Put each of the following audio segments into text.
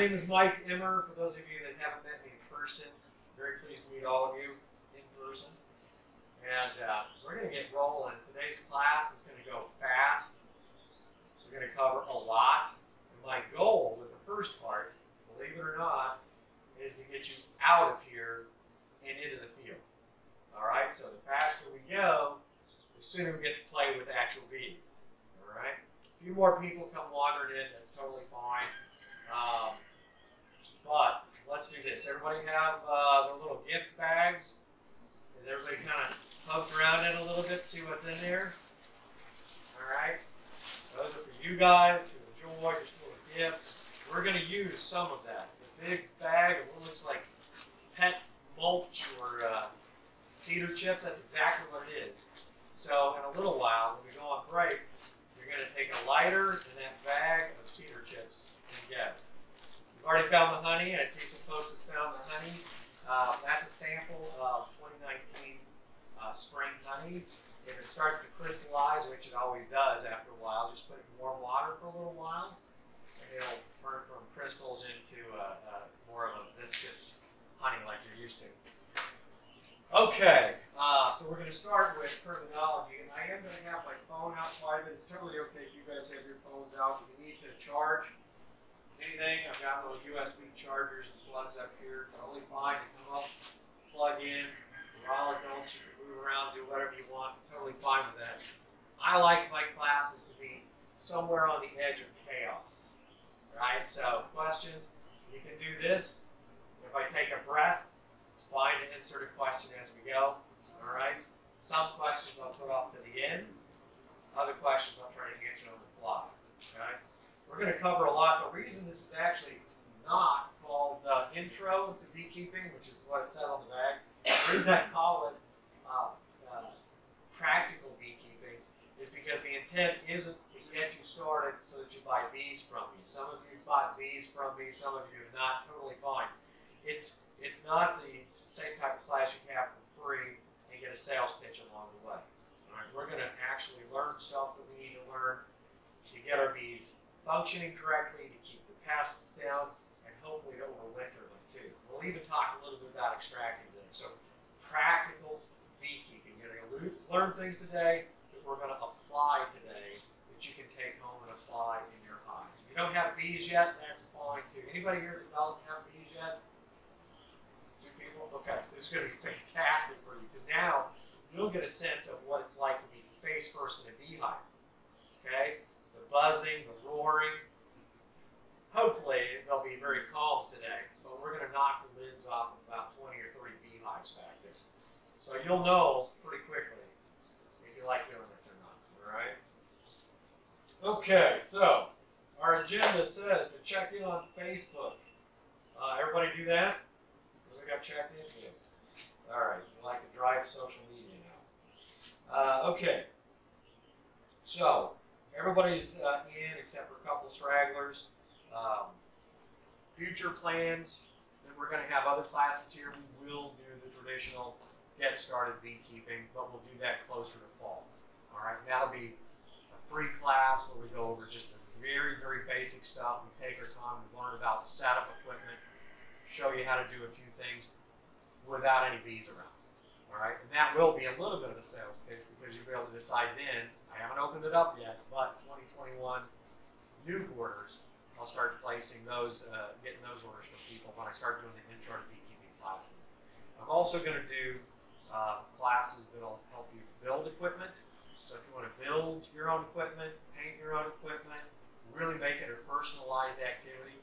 name is Mike Emmer. For those of you that haven't met me in person, very pleased to meet all of you in person. And we're going to get rolling. Today's class is going to go fast. We're going to cover a lot. And my goal with the first part, believe it or not, is to get you out of here and into the field. All right? So the faster we go, the sooner we get to play with actual bees. All right? A few more people come wandering in. That's totally fine. But let's do this. Everybody have their little gift bags? Is everybody kind of poked around it a little bit, see what's in there? All right. Those are for you guys to enjoy, just little gifts. We're going to use some of that. The big bag of what looks like pet mulch or cedar chips, that's exactly what it is. So in a little while, when we go on break, you're going to take a lighter and that bag of cedar chips and get it. We've already found the honey. I see some folks that found the honey. That's a sample of 2019 spring honey. If it starts to crystallize, which it always does after a while, just put it in warm water for a little while, and it'll turn from crystals into more of a viscous honey like you're used to. Okay, so we're going to start with terminology, and I am going to have my phone out quite a bit. It's totally okay if you guys have your phones out. If you need to charge anything, I've got little USB chargers and plugs up here. Totally fine to come up, plug in, roll adults, you can move around, do whatever you want. Totally fine with that. I like my classes to be somewhere on the edge of chaos. Right? So questions, you can do this. If I take a breath, it's fine to insert a question as we go. All right? Some questions I'll put off to the end. Other questions I'll try to answer on the fly. Okay? We're going to cover a lot. The reason this is actually not called the intro to beekeeping, which is what it says on the bags, the reason I call it practical beekeeping is because the intent isn't to get you started so that you buy bees from me. Some of you bought bees from me, some of you have not. Totally fine. It's not the same type of class you can have for free and get a sales pitch along the way. All right, we're going to actually learn stuff that we need to learn to get our bees functioning correctly, to keep the pests down, and hopefully to overwinter them too. We'll even talk a little bit about extracting them. So practical beekeeping. You're going to learn things today that we're going to apply today that you can take home and apply in your hives. If you don't have bees yet, that's fine too. Anybody here that doesn't have bees yet? 2 people? Okay, this is going to be fantastic for you because now you'll get a sense of what it's like to be face first in a beehive. Okay? The buzzing, the roaring. Hopefully, they'll be very calm today, but we're going to knock the lids off of about 20 or 30 beehives back there. So you'll know pretty quickly if you like doing this or not, all right? Okay, so our agenda says to check in on Facebook. Everybody do that? We got checked in? Good. All right, you like to drive social media now. Okay, so everybody's in except for a couple of stragglers. Future plans, that we're going to have other classes here. We will do the traditional get started beekeeping, but we'll do that closer to fall. All right, that'll be a free class where we go over just the very, very basic stuff. We take our time, we learn about the setup equipment, show you how to do a few things without any bees around. All right, and that will be a little bit of a sales pitch because you'll be able to decide then. I haven't opened it up yet, but 2021 new orders, I'll start placing those, getting those orders from people when I start doing the intro to beekeeping classes. I'm also going to do classes that'll help you build equipment. So if you want to build your own equipment, paint your own equipment, really make it a personalized activity,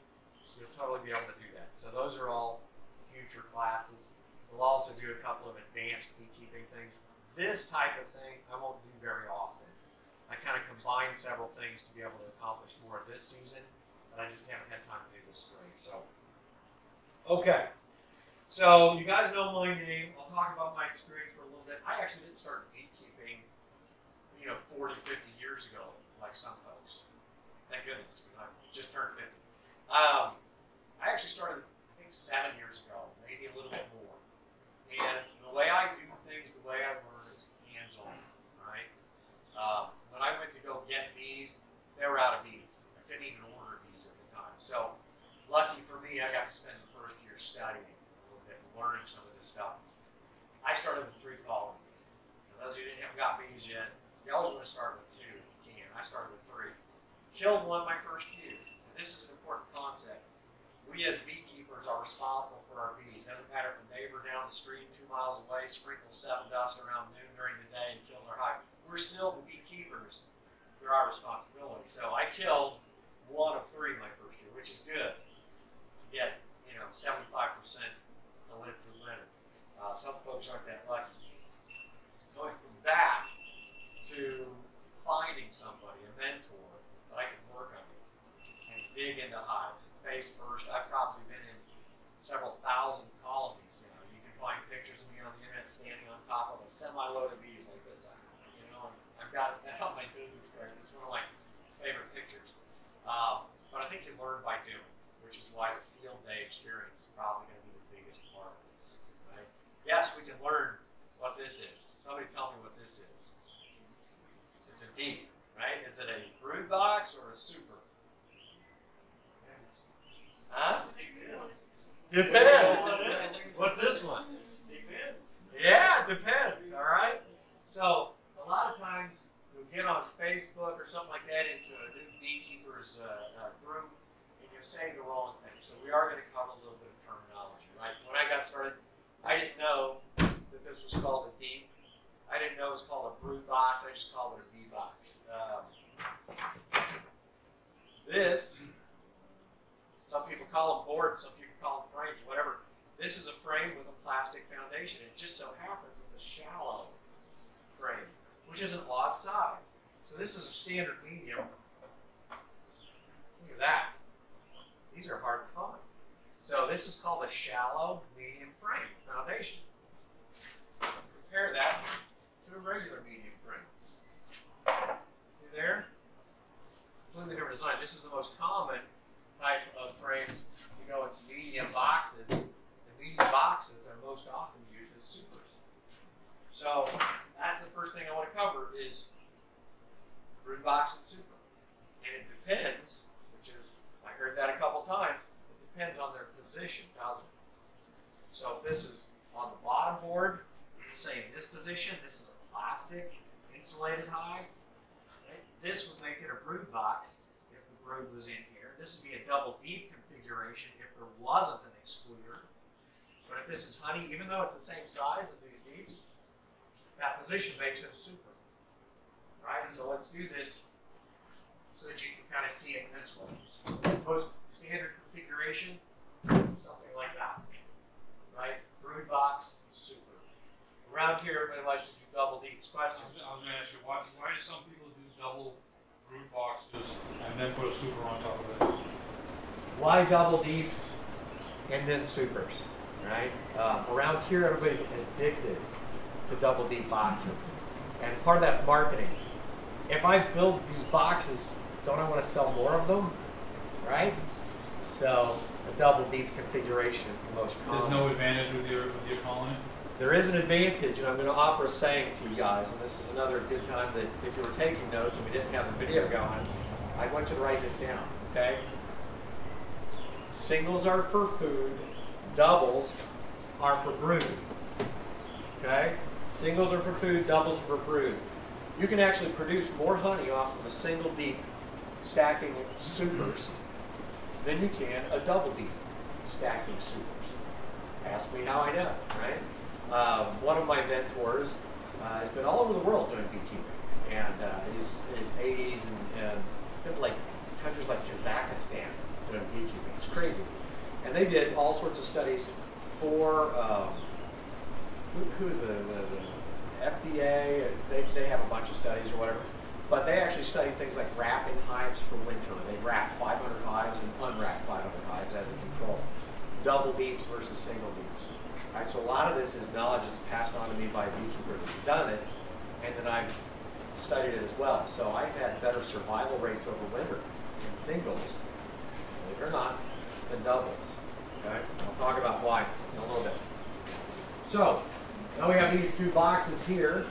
you'll totally be able to do that. So those are all future classes. We'll also do a couple of advanced beekeeping things. This type of thing I won't do very often. I kind of combine several things to be able to accomplish more this season, but I just haven't had time to do this spring. So, okay. So you guys know my name. I'll talk about my experience for a little bit. I actually didn't start beekeeping, 40, 50 years ago, like some folks. Thank goodness, because I just turned 50. I actually started, I think, 7 years ago, maybe a little bit more. And the way I do things, the way I learn is hands-on, right? When I went to go get bees, they were out of bees. I couldn't even order bees at the time. So lucky for haven't got bees yet, you always want to start with 2 if you can. I started with 3. Killed one my first year. And this is an important concept. We as beekeepers are responsible for our bees. Doesn't matter if the neighbor down the street 2 miles away sprinkles 7 dust around noon during the day and kills our hive. We're still the beekeepers. They're our responsibility. So I killed 1 of 3 my first year, which is good. To get 75% to live through winter. Some folks aren't that lucky. Going from that to finding somebody, a mentor that I can work on and dig into hives. Face first, I've probably been in several thousand colonies. You can find pictures of me on the internet standing on top of a semi-loaded bees like this. And I've got that on my business card. It's one of my favorite pictures. But I think you learn by doing, which is why the field day experience is probably going to be the biggest part of this. Right? Yes, we can learn what this is. Somebody tell me what this is. It's a deep, right? Is it a brood box or a super? Huh? Depends. What's this one? Depends. Yeah, it depends, all right? So, a lot of times, you'll get on Facebook or something like that into a new beekeepers group, and you'll say the wrong thing. So, we are going to cover a little bit of terminology, right? When I got started, I didn't know that this was called a deep. I didn't know it was called a brood box. I just called it a bee box. This, some people call them boards, some people call them frames, whatever. This is a frame with a plastic foundation. It just so happens it's a shallow frame, which is an odd size. So this is a standard medium. Look at that. These are hard to find. So this is called a shallow medium frame foundation. Compare that to a regular medium frame. See there? Completely different design. This is the most common type of frames to go into medium boxes. The medium boxes are most often used as supers. So that's the first thing I want to cover is brood box and super. And it depends, which is, I heard that a couple times, it depends on their position, doesn't it? So if this is on the bottom board, say in this position, this is a plastic insulated hive. Right? This would make it a brood box if the brood was in here. This would be a double deep configuration if there wasn't an excluder. But if this is honey, even though it's the same size as these deeps, that position makes it a super. Right? So let's do this so that you can kind of see it this way. As opposed to standard configuration, something like that. Right? Brood box, super. Around here, everybody likes to do double deeps. Questions? I was going to ask you, why do some people do double brood boxes and then put a super on top of it? Why double deeps and then supers? Right? Around here, everybody's addicted to double deep boxes. And part of that's marketing. If I build these boxes, don't I want to sell more of them? Right? So a double deep configuration is the most common. There's no advantage with your colony? There is an advantage, and I'm going to offer a saying to you guys, and this is another good time that if you were taking notes and we didn't have the video going, I want you to write this down, okay? Singles are for food, doubles are for brood, okay? Singles are for food, doubles are for brood. You can actually produce more honey off of a single deep stacking supers than you can a double deep stacking supers. Ask me how I know, right? One of my mentors has been all over the world doing beekeeping, and he's in his 80s and been like countries like Kazakhstan doing beekeeping. It's crazy. And they did all sorts of studies for who is the FDA? They have a bunch of studies or whatever, but they actually studied things like wrapping hives for winter. They wrapped 500 hives and unwrapped 500 hives as a control. Double deeps versus single deeps. Right, so a lot of this is knowledge that's passed on to me by a beekeeper that's done it, and then I've studied it as well. So I've had better survival rates over winter in singles, believe it or not, than doubles. Okay? I'll talk about why in a little bit. So now we have these two boxes here,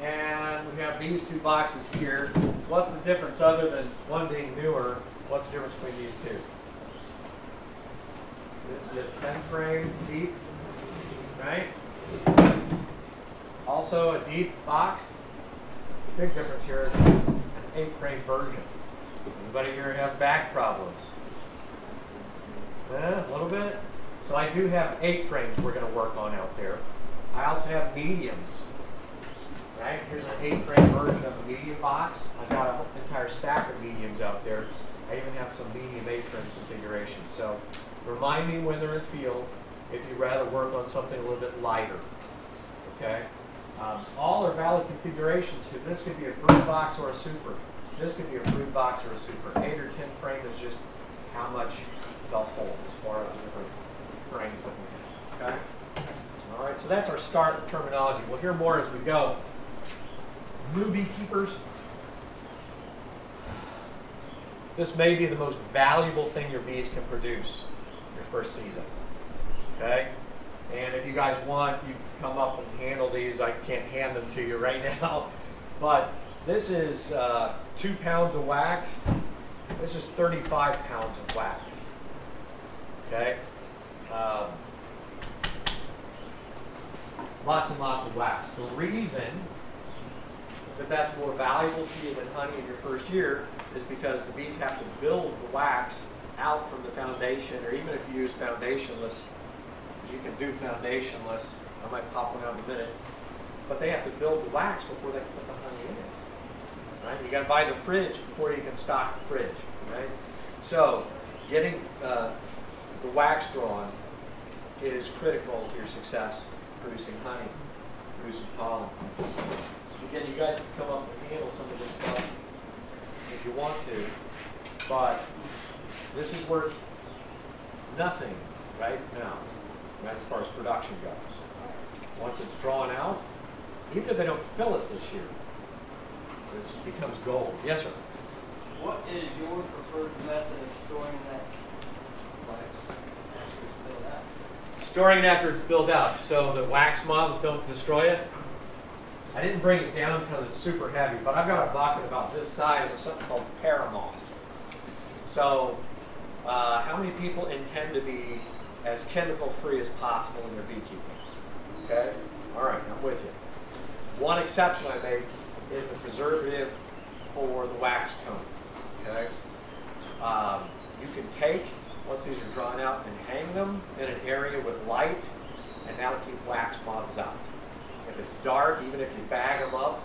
and we have these two boxes here. What's the difference other than one being newer? What's the difference between these two? This is a 10 frame deep. Right? Also a deep box. The big difference here is it's an 8-frame version. Anybody here have back problems? A little bit? So I do have 8 frames we're going to work on out there. I also have mediums. Right? Here's an 8-frame version of a medium box. I've got an entire stack of mediums out there. I even have some medium 8-frame configurations. So remind me when they're in field if you'd rather work on something a little bit lighter. Okay? All are valid configurations because this could be a brood box or a super. This could be a brood box or a super. 8 or 10 frame is just how much they'll hold as far as the different frames that we have. Okay? All right, so that's our start terminology. We'll hear more as we go. New beekeepers, this may be the most valuable thing your bees can produce your first season. Okay? And if you guys want, you can come up and handle these. I can't hand them to you right now. But this is 2 pounds of wax. This is 35 pounds of wax. Okay? Lots and lots of wax. The reason that that's more valuable to you than honey in your first year is because the bees have to build the wax out from the foundation, or even if you use foundationless, because you can do foundationless, I might pop one out in a minute, but they have to build the wax before they can put the honey in it. Right? You got to buy the fridge before you can stock the fridge. Right? So getting the wax drawn is critical to your success producing honey, producing pollen. Again, you guys can come up and handle some of this stuff if you want to, but this is worth nothing right now, right, as far as production goes. Once it's drawn out, even if they don't fill it this year, this becomes gold. Yes, sir? What is your preferred method of storing that wax after it's built out? Storing it after it's built out so the wax moths don't destroy it. I didn't bring it down because it's super heavy, but I've got a bucket about this size of something called paramoth. So how many people intend to be as chemical free as possible in their beekeeping? Okay? All right, I'm with you. One exception I make is the preservative for the wax cone. Okay? You can take, once these are drawn out, and hang them in an area with light, and that'll keep wax moths out. If it's dark, even if you bag them up,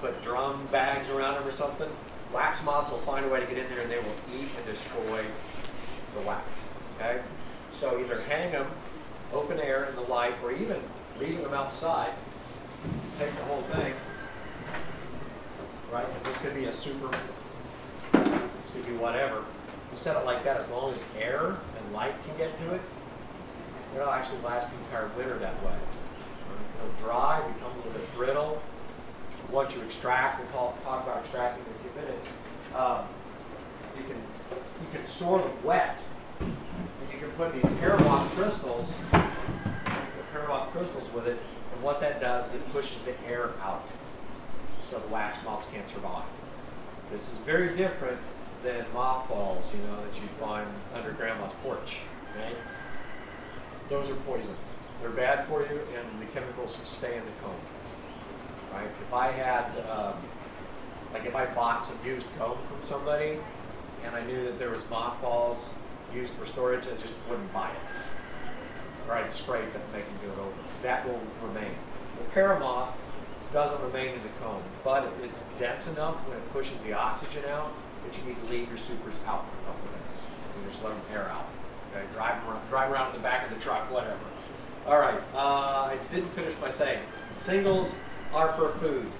put drum bags around them or something, wax moths will find a way to get in there and they will eat and destroy the wax. Okay? So either hang them open air in the light, or even leaving them outside. Take the whole thing, right? Because this could be a super, this could be whatever. You set it like that, as long as air and light can get to it, it'll actually last the entire winter that way. It'll dry, become a little bit brittle. Once you extract, we'll talk about extracting in a few minutes. You can store them wet, and you can put these paramoth crystals, with it, and what that does is it pushes the air out, so the wax moths can't survive. This is very different than mothballs, you know, that you find under grandma's porch. Right? Those are poison. They're bad for you, and the chemicals stay in the comb. Right? If I had, like if I bought some used comb from somebody, and I knew that there was mothballs used for storage, I just wouldn't buy it. Or I'd scrape it and make them do it over, because that will remain. The paramoth doesn't remain in the comb, but it's dense enough when it pushes the oxygen out that you need to leave your supers out for a couple of minutes. You just let them air out. Okay? Drive around in the back of the truck, whatever. All right, I didn't finish by saying, singles are for food,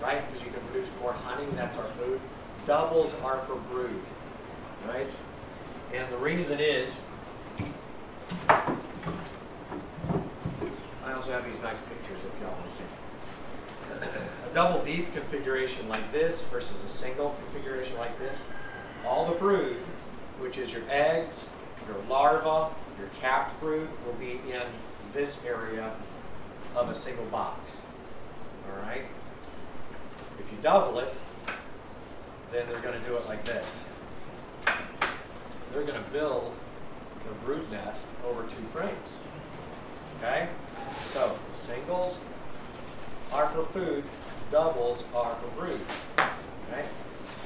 right? Because you can produce more honey, that's our food. Doubles are for brood, right? And the reason is, I also have these nice pictures if y'all want to see. A double deep configuration like this versus a single configuration like this, all the brood, which is your eggs, your larva, your capped brood, will be in this area of a single box. All right? If you double it, then they're going to do it like this. They're going to build their brood nest over 2 frames. Okay? So, singles are for food, doubles are for brood. Right?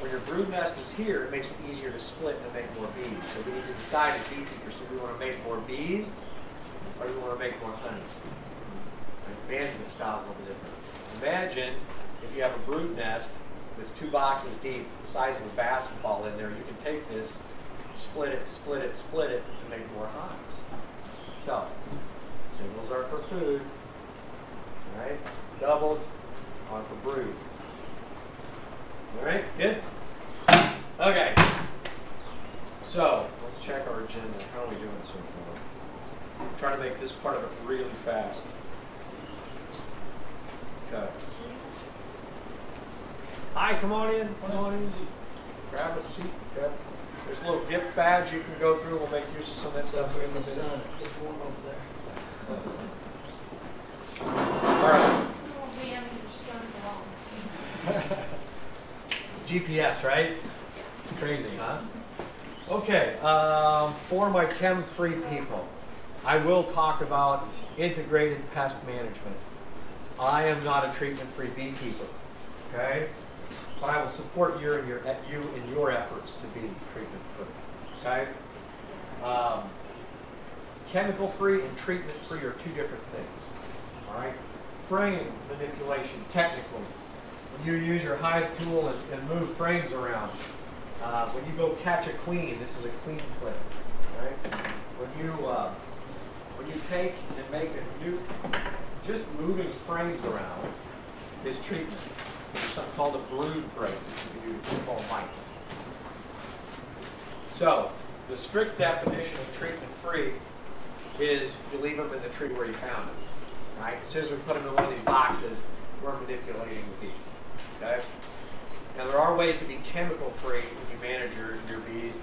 When your brood nest is here, it makes it easier to split and make more bees. So we need to decide as beekeepers, do we want to make more bees or do we want to make more honey? Right? Management style is a little bit different. Imagine if you have a brood nest that's 2 boxes deep, the size of a basketball in there, you can take this, split it, split it, split it, and make more hives. So, singles are for food, right? Doubles are for brood. All right, good? Okay. So, let's check our agenda. How are we doing so far? I'm trying to make this part of it really fast. Okay. Hi, come on in. Come on in. Grab a seat. Okay. There's a little gift badge you can go through. We'll make use of some of that stuff in the The sun, it's warm over there. All right. We'll be having your stone along. GPS, right? Crazy, huh? Okay, for my chem-free people, I will talk about integrated pest management. I am not a treatment-free beekeeper, okay? But I will support you in your efforts to be treatment-free, okay? Chemical-free and treatment-free are 2 different things, all right? Frame manipulation, technically. When you use your hive tool and move frames around, when you go catch a queen, this is a queen clip, right? When you take and make a new, just moving frames around is treatment. There's something called a brood frame that you do called mites. So the strict definition of treatment-free is you leave them in the tree where you found them. Right? As soon as we put them in one of these boxes, we're manipulating the bees. Okay? Now there are ways to be chemical-free when you manage your bees.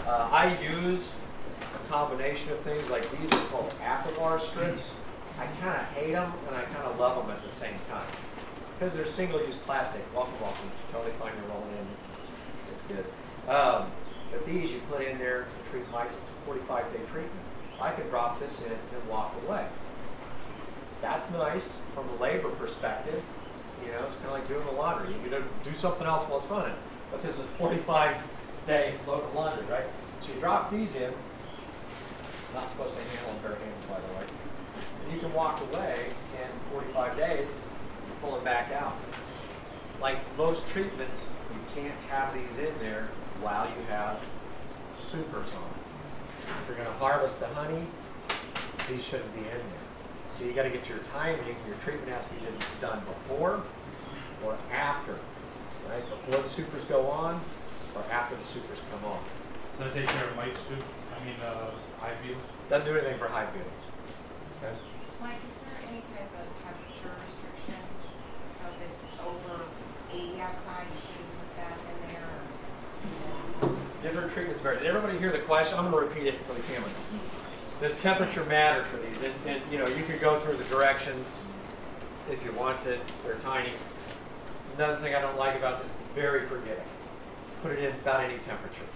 I use a combination of things like these are called Apivar strips. I kind of hate them and I kind of love them at the same time. Because they're single-use plastic. Welcome. It's totally fine to roll in. It's good. But these you put in there to treat mites. It's a 45-day treatment. I could drop this in and walk away. That's nice from a labor perspective. You know, it's kind of like doing the laundry. You can do something else while it's running. But this is a 45-day load of laundry, right? So you drop these in. Not supposed to handle them bare hands, by the way. And you can walk away in 45 days and pull them back out. Like most treatments, you can't have these in there while you have supers on. If you're going to harvest the honey, these shouldn't be in there. So you got to get your timing. Your treatment has to be done before or after, right? Before the supers go on or after the supers come on. Does that take care of mites too? I mean, hive beetles? Doesn't do anything for hive beetles. Okay. Mike, is there any type of temperature restriction? So if it's over 80 outside, you shouldn't put that in there? Or, Different treatments vary. Did everybody hear the question? I'm going to repeat it for the camera. Does temperature matter for these? And you know, you could go through the directions if you wanted. They're tiny. Another thing I don't like about this, very forgiving. Put it in about any temperature.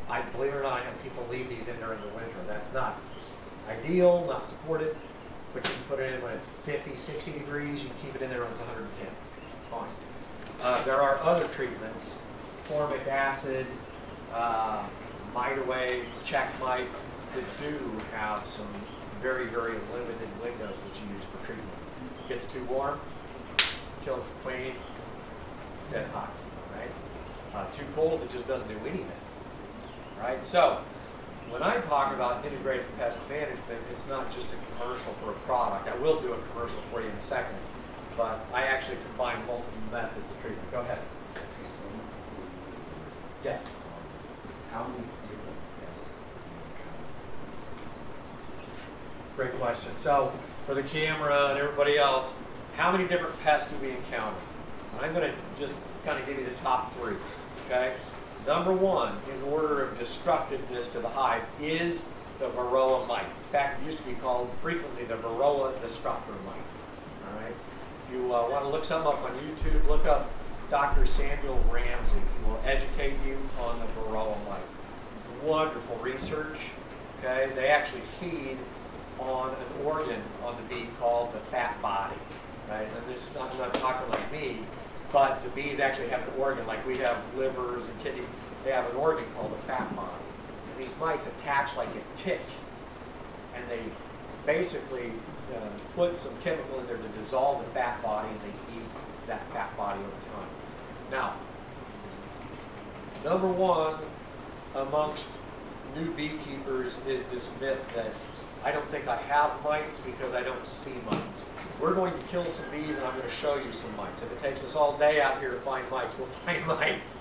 I believe it or not, I have people leave these in during the winter. That's not ideal, not supported, but you can put it in when it's 50, 60 degrees. You can keep it in there when it's 110. It's fine. There are other treatments, formic acid, mite away, check mite, that do have some very, very limited windows that you use for treatment. Gets too warm, kills the queen, dead hot, right? Too cold, it just doesn't do anything, right? So, when I talk about integrated pest management, it's not just a commercial for a product. I will do a commercial for you in a second, but I actually combine multiple methods of treatment. Go ahead. Okay, so Yes. how many different pests Great question. So, for the camera and everybody else, how many different pests do we encounter? I'm going to just kind of give you the top 3, okay? Number 1, in order of destructiveness to the hive, is the Varroa mite. In fact, it used to be called frequently the Varroa destructor mite. All right? If you want to look something up on YouTube, look up Dr. Samuel Ramsey. He will educate you on the Varroa mite. Wonderful research. Okay? They actually feed on an organ on the bee called the fat body. right? And this, I'm not talking like me, but the bees actually have an organ, like we have livers and kidneys. They have an organ called a fat body. And these mites attach like a tick, and they basically put some chemical in there to dissolve the fat body, and they eat that fat body over time. Now, number one amongst new beekeepers is this myth that I don't think I have mites because I don't see mites. We're going to kill some bees, and I'm going to show you some mites. If it takes us all day out here to find mites, we'll find mites.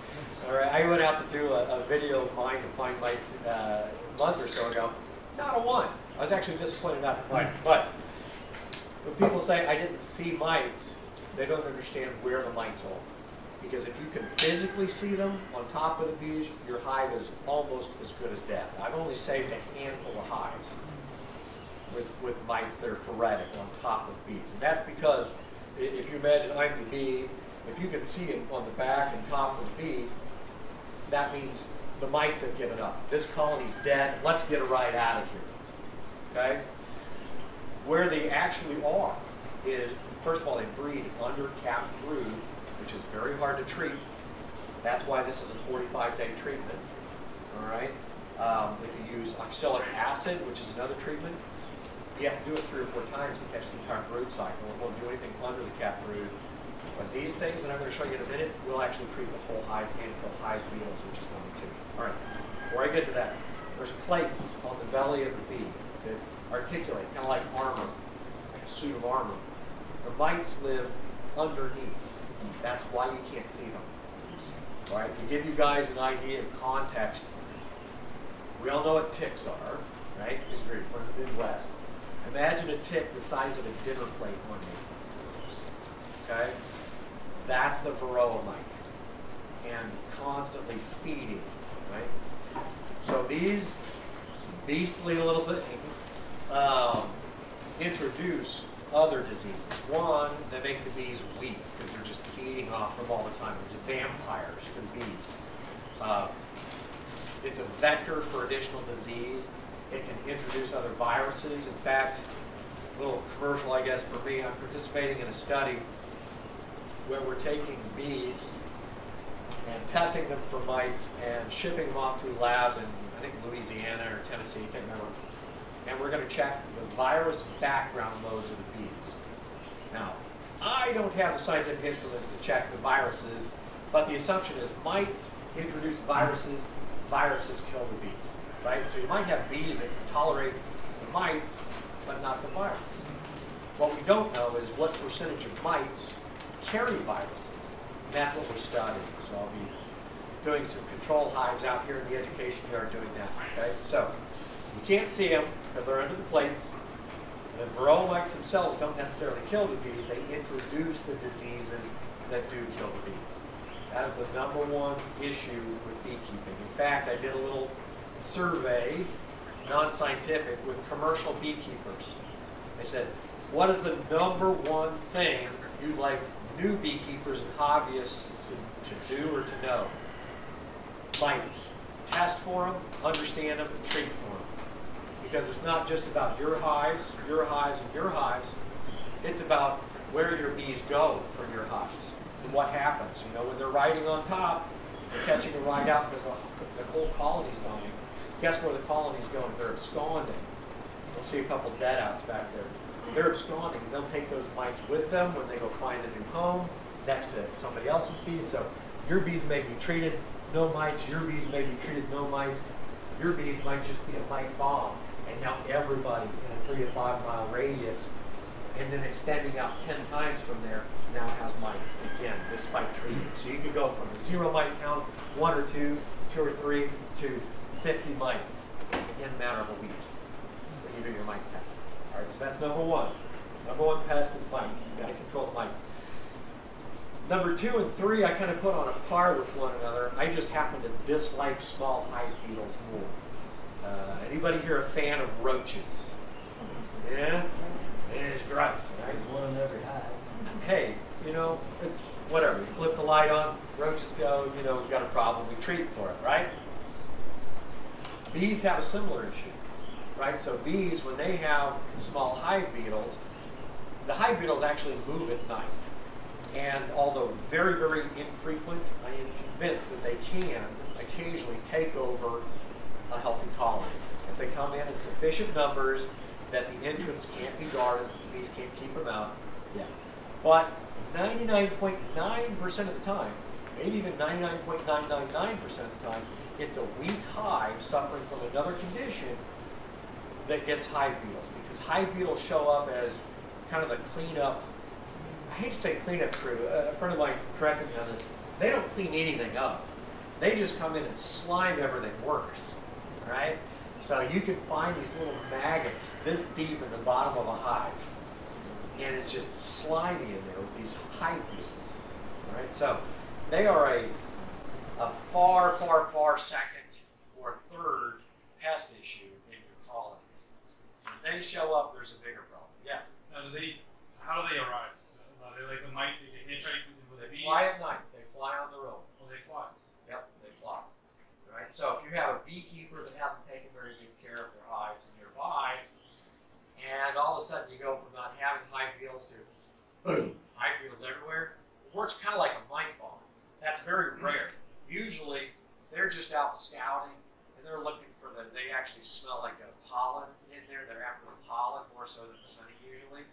All right, I went out to do a video of mine to find mites a month or so ago. Not a one. I was actually disappointed not to find it. But when people say I didn't see mites, they don't understand where the mites are. Because if you can physically see them on top of the bees, your hive is almost as good as dead. I've only saved a handful of hives with mites that are phoretic on top of bees. And that's because if you imagine I'm the bee, if you can see them on the back and top of the bee, that means the mites have given up. This colony's dead. Let's get it right out of here. Okay? Where they actually are is, first of all, they breed under capped brood, which is very hard to treat. That's why this is a 45-day treatment. All right? If you use oxalic acid, which is another treatment, you have to do it 3 or 4 times to catch the entire brood cycle. It won't do anything under the capped brood. But these things that I'm going to show you in a minute will actually treat the whole hive and kill hive beetles, which is number 2. All right, before I get to that, there's plates on the belly of the bee that articulate, kind of like armor, like a suit of armor. The mites live underneath. That's why you can't see them. All right, to give you guys an idea of context, we all know what ticks are, right? We're from the Midwest. Imagine a tick the size of a dinner plate on you. Okay? That's the Varroa mite. And constantly feeding, right? So these beastly little things introduce other diseases. One, they make the bees weak because they're just feeding off them all the time. There's vampires for the bees. It's a vector for additional disease. It can introduce other viruses. In fact, a little commercial, I guess, for me, I'm participating in a study where we're taking bees and testing them for mites and shipping them off to a lab in, I think, Louisiana or Tennessee, I can't remember. And we're going to check the virus background loads of the bees. Now, I don't have the scientific instruments to check the viruses, but the assumption is mites introduce viruses, viruses kill the bees, right? So you might have bees that can tolerate the mites, but not the virus. What we don't know is what percentage of mites carry viruses. And that's what we're studying. So I'll be doing some control hives out here in the education yard doing that, okay? So you can't see them because they're under the plates. The Varroa mites themselves don't necessarily kill the bees. They introduce the diseases that do kill the bees. That is the #1 issue with beekeeping. In fact, I did a little survey, non-scientific, with commercial beekeepers. I said, what is the #1 thing you'd like new beekeepers and hobbyists to do or to know? Mites. Test for them, understand them, and treat for them. Because it's not just about your hives, and your hives. It's about where your bees go from your hives and what happens. You know, when they're riding on top, they're catching a ride out because the whole colony's going. Guess where the colony's going? They're absconding. You'll see a couple dead outs back there. They're absconding. They'll take those mites with them when they go find a new home next to somebody else's bees. So your bees may be treated, no mites. Your bees may be treated, no mites. Your bees might just be a mite bomb. And now everybody in a 3 to 5 mile radius, and then extending out 10 times from there, now has mites again, despite treatment. So you could go from a 0 mite count, 1 or 2, 2 or 3, to 50 mites in a matter of a week when you do your mite tests. All right, so that's #1. #1 pest is mites. You've got to control the mites. Number 2 and 3, I kind of put on a par with one another. I just happen to dislike small hive beetles more. Anybody here a fan of roaches? Yeah? It's gross, right? There's one in every hive. Hey, you know, it's whatever. You flip the light on, roaches go, you know, we've got a problem, we treat for it, right? Bees have a similar issue, right? So bees, when they have small hive beetles, The hive beetles actually move at night. And although very, very infrequent, I am convinced that they can occasionally take over a healthy colony. If they come in sufficient numbers that the entrance can't be guarded, the bees can't keep them out, yeah. But 99.9% of the time, maybe even 99.999% of the time, it's a weak hive suffering from another condition that gets hive beetles, because hive beetles show up as kind of the cleanup, I hate to say cleanup crew, a friend of mine corrected me on this, they don't clean anything up. They just come in and slime everything worse, right? So you can find these little maggots this deep in the bottom of a hive, and it's just slimy in there with these hive beetles, all right? So they are a far, far, far second or third pest issue in your colonies. When they show up, there's a bigger problem. Yes? Now, how do they arrive? Are they like the mite? They hitchhike with the bees? They fly at night. They fly on their own. Oh, they fly. Yep, they fly. Right? So if you have a beekeeper that hasn't taken very good care of their hives nearby, and all of a sudden you go from not having hive beetles to boom, hive beetles everywhere, it works kind of like a mite bomb. That's very rare. Usually they're just out scouting and they're looking for they actually smell like a pollen in there. They're after the pollen more so than the honey usually.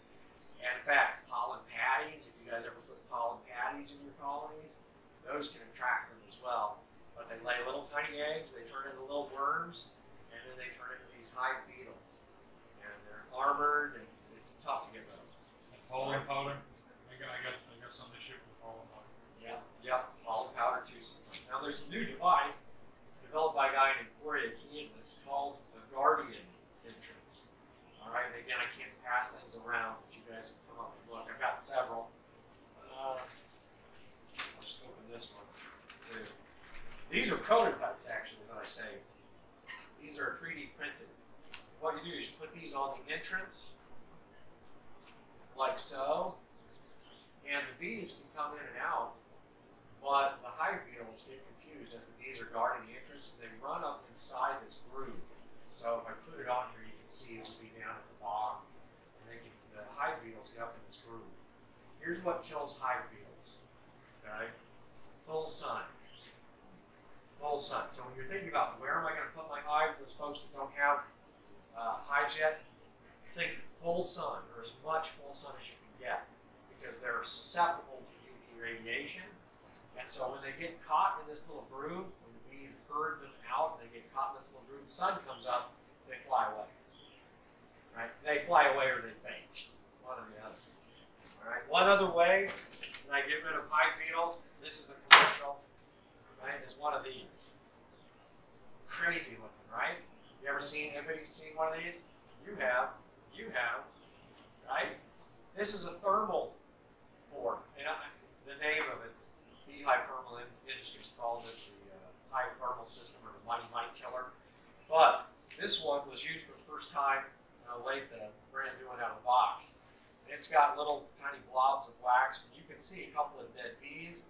And in fact, pollen patties, if you guys ever put pollen patties in your colonies, those can attract them as well. But they lay little tiny eggs, they turn into little worms, and then they turn into these hive beetles. And they're armored, and it's tough to get rid of. And pollen powder. I got some this year for pollen powder. Yep, pollen powder too sometimes. Now there's a new device developed by a guy in Emporia, Kansas, called the Guardian entrance. All right, and again, I can't pass things around, but you guys can come up and look. I've got several. I'll just open this one too. These are prototypes, actually, that I saved. These are 3D printed. What you do is you put these on the entrance, like so, and the bees can come in and out, but the hive beetles get confused as the bees are guarding the entrance, and they run up inside this groove. So if I put it on here, you can see it will be down at the bottom, and the hive beetles get up in this groove. Here's what kills hive beetles, okay? Full sun. Full sun. So when you're thinking about where am I going to put my hive, those folks that don't have hives yet, think full sun, or as much full sun as you can get, because they're susceptible to UV radiation. And so when they get caught in this little groove, when the bees herd them out, and they get caught in this little groove, the sun comes up, they fly away. Right? They fly away or they bake. One or the other. All right. One other way that I get rid of hive beetles, this is the commercial, right, is one of these. Crazy looking, right? You ever seen, anybody seen one of these? You have, right? This is a thermal board. And the name of it's Beehive Thermal Industries calls it the hive thermal system, or the mite killer. But this one was used for the first time, late the brand new one out of the box. It's got little tiny blobs of wax, and you can see a couple of dead bees,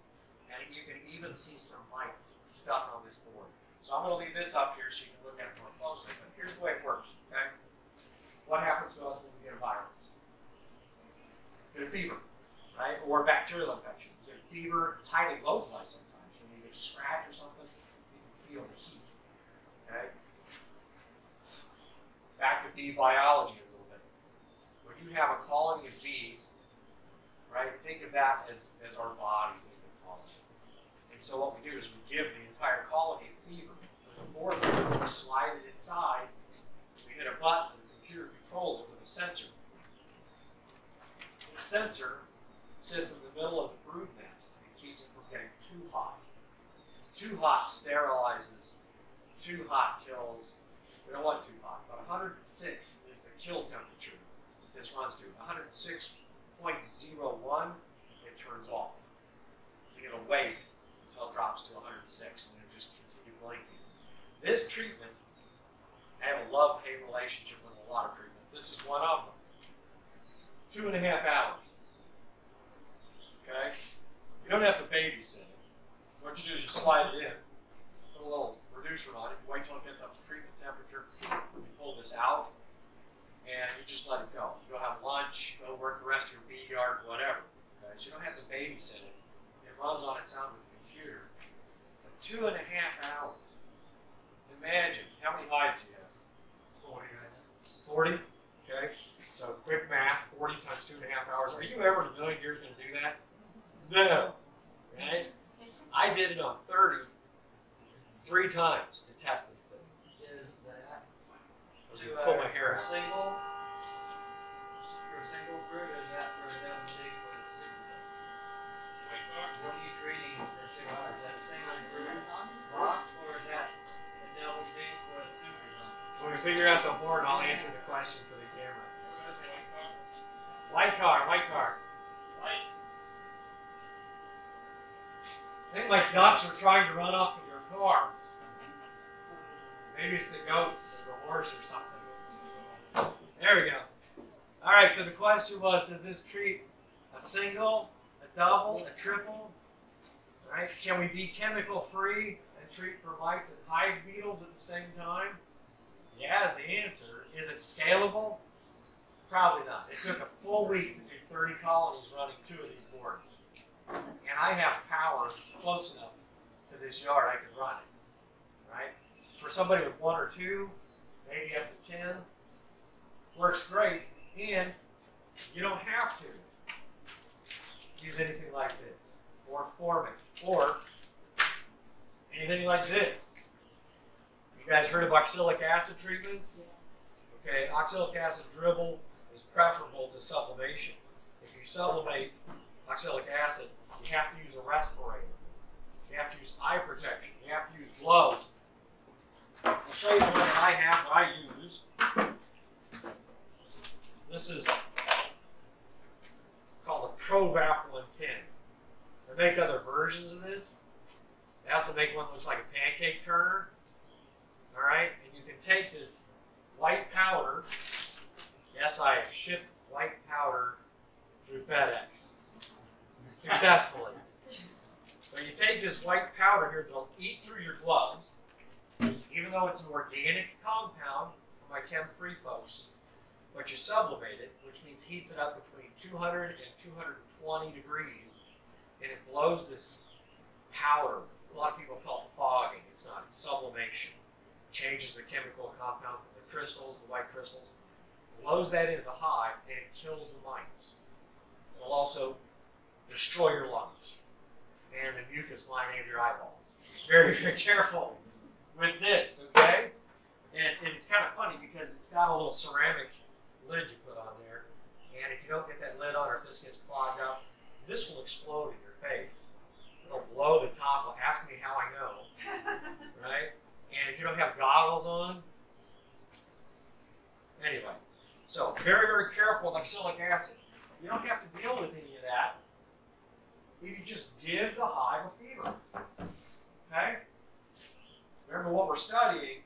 and you can even see some mites stuck on this board. So I'm going to leave this up here so you can look at it more closely, but here's the way it works, okay? What happens to us when we get a virus? Get a fever, right? Or a bacterial infection. You get a fever, it's highly localized sometimes. When you get a scratch or something, you can feel the heat, okay? Back to bee biology a little bit. When you have a colony of bees, right, think of that as our body, as the colony. And so what we do is we give the entire colony a fever. Before we slide it inside, we hit a button and the computer controls it with a sensor. The sensor sits in the middle of the brood nest and keeps it from getting too hot. Too hot sterilizes, too hot kills. We don't want too hot, but 106 is the kill temperature that this runs to. 106.01, it turns off. You're going to wait until it drops to 106 and then just continue blinking. This treatment, I have a love-hate relationship with a lot of treatments. This is one of them. 2.5 hours. Okay? You don't have to babysit it. What you do is you slide it in, put a little reducer on it, wait till it gets up to treatment temperature, you pull this out, and you just let it go. You go have lunch, go work the rest of your bee yard, whatever. Okay? So you don't have to babysit it. It runs on its own with the computer. But 2.5 hours. Imagine, how many hives do you have? 40 right now. 40? Okay. So quick math, 40 times 2.5 hours. Are you ever in a million years going to do that? No. Right? I did it on 30 3 times to test this thing. Is that To pull my hair for a out. single brood, or is that for a double dig for the single? What are you treating for 2 hours? Is that a single brood box, or is that a double dig for a super box? So when we figure out the horn, I'll answer the question for the camera. White car, white car. Light. I think my ducks are trying to run off with your car. Maybe it's the goats or the horse or something. There we go. All right, so the question was, does this treat a single, a double, a triple? All right, can we be chemical free and treat for mites and hive beetles at the same time? Yeah is the answer. Is it scalable? Probably not. It took a full week to do 30 colonies running 2 of these boards. And I have power close enough to this yard I can run it. Right? For somebody with 1 or 2, maybe up to 10, works great. And you don't have to use anything like this, or formic, or anything like this. You guys heard of oxalic acid treatments? Okay, oxalic acid dribble is preferable to sublimation. If you sublimate oxalic acid, you have to use a respirator. You have to use eye protection. You have to use gloves. I'll show you the one that I have, that I use. This is called a Provaplin pen. They make other versions of this. They also make one that looks like a pancake turner. All right, and you can take this white powder. Yes, I shipped white powder through FedEx successfully. But you take this white powder here that'll eat through your gloves, even though it's an organic compound for my chem-free folks. But you sublimate it, which means heats it up between 200 and 220 degrees, and it blows this powder. A lot of people call it fogging. It's not. It's sublimation. Changes the chemical compound from the crystals, the white crystals, blows that into the hive, and it kills the mites. It'll also destroy your lungs and the mucus lining of your eyeballs. Very, very careful with this, okay? And it's kind of funny because it's got a little ceramic lid you put on there, and if you don't get that lid on, or if this gets clogged up, this will explode in your face. It'll blow the top. Ask me how I know, right? And if you don't have goggles on, anyway. So very, very careful with oxalic acid. You don't have to deal with any of that if you just give the hive a fever. Okay? Remember what we're studying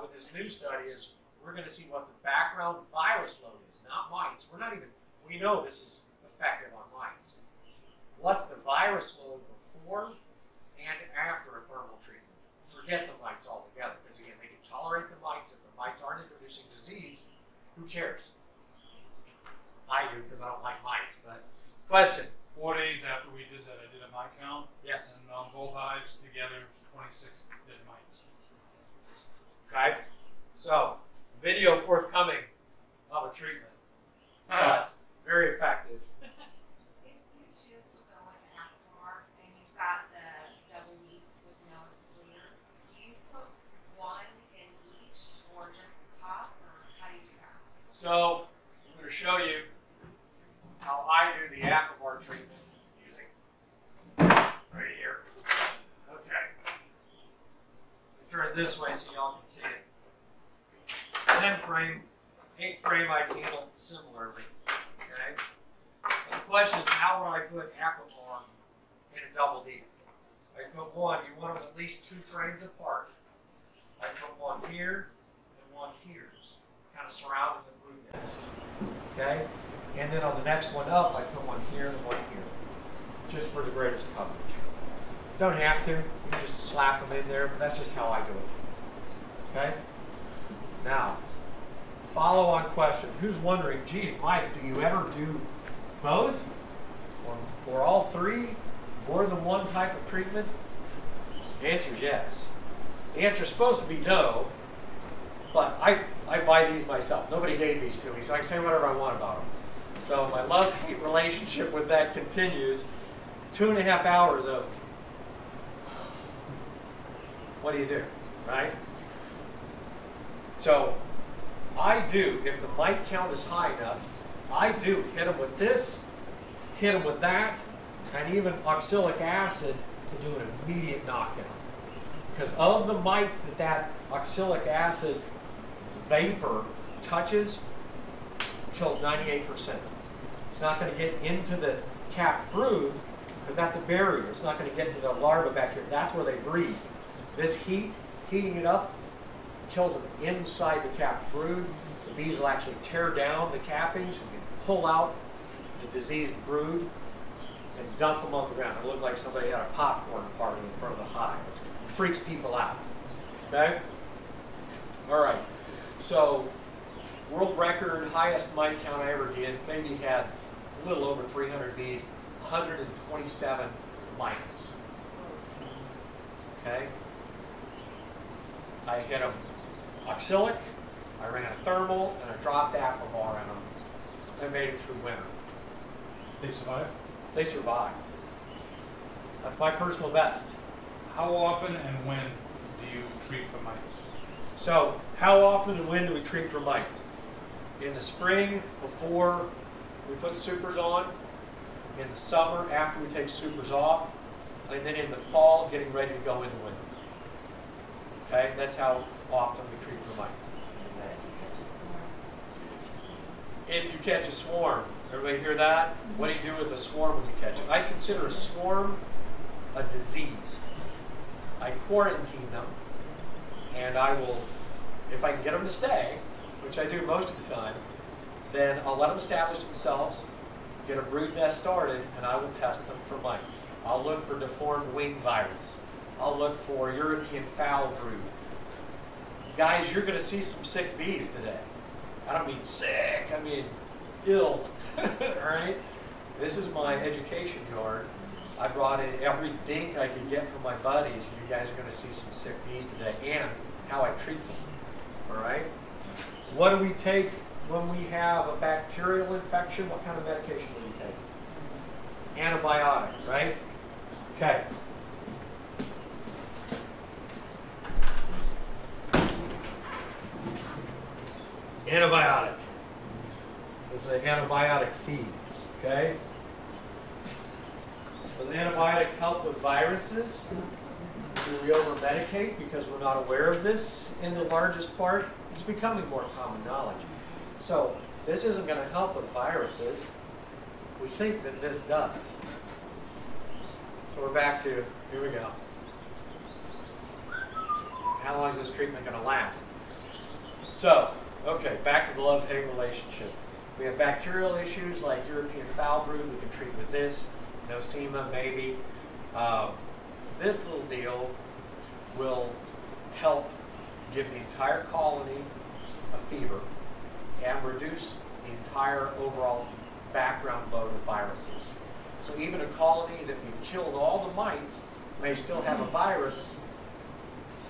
with this new study is we're going to see what the background virus load is, not mites. We know this is effective on mites. What's the virus load before and after a thermal treatment? Forget the mites altogether, because again, they can tolerate the mites. If the mites aren't introducing disease, who cares? I do, because I don't like mites, but question? 4 days after we did that, I did a mite count. Yes. And on both hives together, it was 26 dead mites. Okay, so video forthcoming of a treatment, but very effective. If you just go with an apple mark and you've got the double weeks with no excluder, do you put one in each or just the top, or how do you do that? So I'm going to show you how I do the Aquivar treatment using right here. Okay. Turn it this way so y'all can see it. 10 frame, 8 frame I handle similarly. Okay. And the question is, how would I put Aquivar in a double D? I put one. You want them at least 2 frames apart. I put one here and one here, kind of surrounding the brood nest. Okay. And then on the next one up, I put one here and one here, just for the greatest coverage. Don't have to. You can just slap them in there, but that's just how I do it. Okay? Now, follow-on question. Who's wondering, geez, Mike, do you ever do both? Or all three? More than one type of treatment? The answer is yes. The answer is supposed to be no, but I buy these myself. Nobody gave these to me, so I can say whatever I want about them. So my love-hate relationship with that continues. 2.5 hours of what do you do, right? So I do, if the mite count is high enough, I do hit them with this, hit them with that, and even oxalic acid to do an immediate knockdown. Because of the mites that oxalic acid vapor touches, kills 98%. It's not going to get into the capped brood because that's a barrier. It's not going to get to the larva bacteria. That's where they breed. This heating it up, kills them inside the capped brood. The bees will actually tear down the cappings and pull out the diseased brood and dump them on the ground. It looked like somebody had a popcorn party in front of the hive. It freaks people out. Okay? All right. So, world record, highest mite count I ever did. Maybe had a little over 300 bees, 127 mites. Okay? I hit them oxalic, I ran a thermal, and I dropped Apivar in them. I made it through winter. They survive? They survived. That's my personal best. How often and when do you treat for mites? So, how often and when do we treat for mites? In the spring, before we put supers on. In the summer, after we take supers off. And then in the fall, getting ready to go into winter. Okay, that's how often we treat for mites. If you catch a swarm, everybody hear that? What do you do with a swarm when you catch it? I consider a swarm a disease. I quarantine them, and I will, if I can get them to stay, which I do most of the time, then I'll let them establish themselves, get a brood nest started, and I will test them for mites. I'll look for deformed wing virus. I'll look for European foul brood. Guys, you're going to see some sick bees today. I don't mean sick, I mean ill. All right? This is my education yard. I brought in every dink I could get from my buddies. You guys are going to see some sick bees today and how I treat them. All right? What do we take when we have a bacterial infection? What kind of medication do we take? Antibiotic, right? Okay. Antibiotic. This is an antibiotic feed, okay? Does an antibiotic help with viruses? Do we over-medicate because we're not aware of this in the largest part? It's becoming more common knowledge. So this isn't going to help with viruses. We think that this does. So we're back to, here we go. How long is this treatment going to last? So, okay, back to the love-hate relationship. If we have bacterial issues like European foul brood, we can treat with this. Nosema, maybe. This little deal will help give the entire colony a fever and reduce the entire overall background load of viruses. So even a colony that we've killed all the mites may still have a virus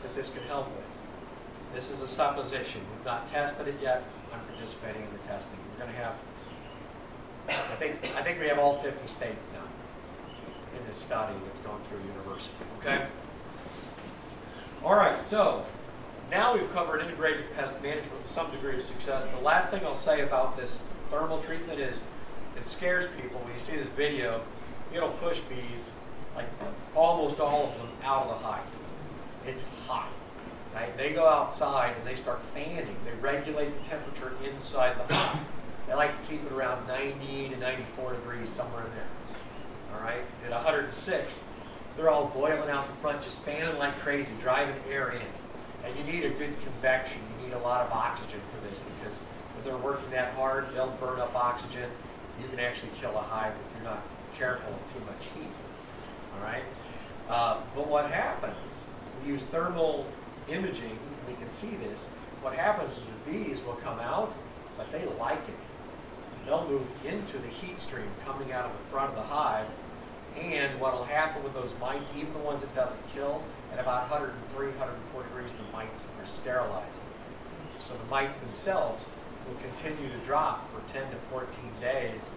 that this can help with. This is a supposition. We've not tested it yet. I'm participating in the testing. We're going to have, I think we have all 50 states now in this study that's going through university. Okay? All right, so now we've covered integrated pest management with some degree of success. The last thing I'll say about this thermal treatment is it scares people. When you see this video, it'll push bees, like almost all of them, out of the hive. It's hot. Right? They go outside and they start fanning. They regulate the temperature inside the hive. They like to keep it around 90 to 94 degrees, somewhere in there. All right? At 106, they're all boiling out the front, just fanning like crazy, driving air in. And you need a good convection. You need a lot of oxygen for this because when they're working that hard, they'll burn up oxygen. You can actually kill a hive if you're not careful of too much heat. All right? But what happens, we use thermal imaging, we can see this, what happens is the bees will come out, but they like it. They'll move into the heat stream coming out of the front of the hive, and what will happen with those mites, even the ones it doesn't kill, at about 103, 104 degrees, the mites are sterilized. So the mites themselves will continue to drop for 10 to 14 days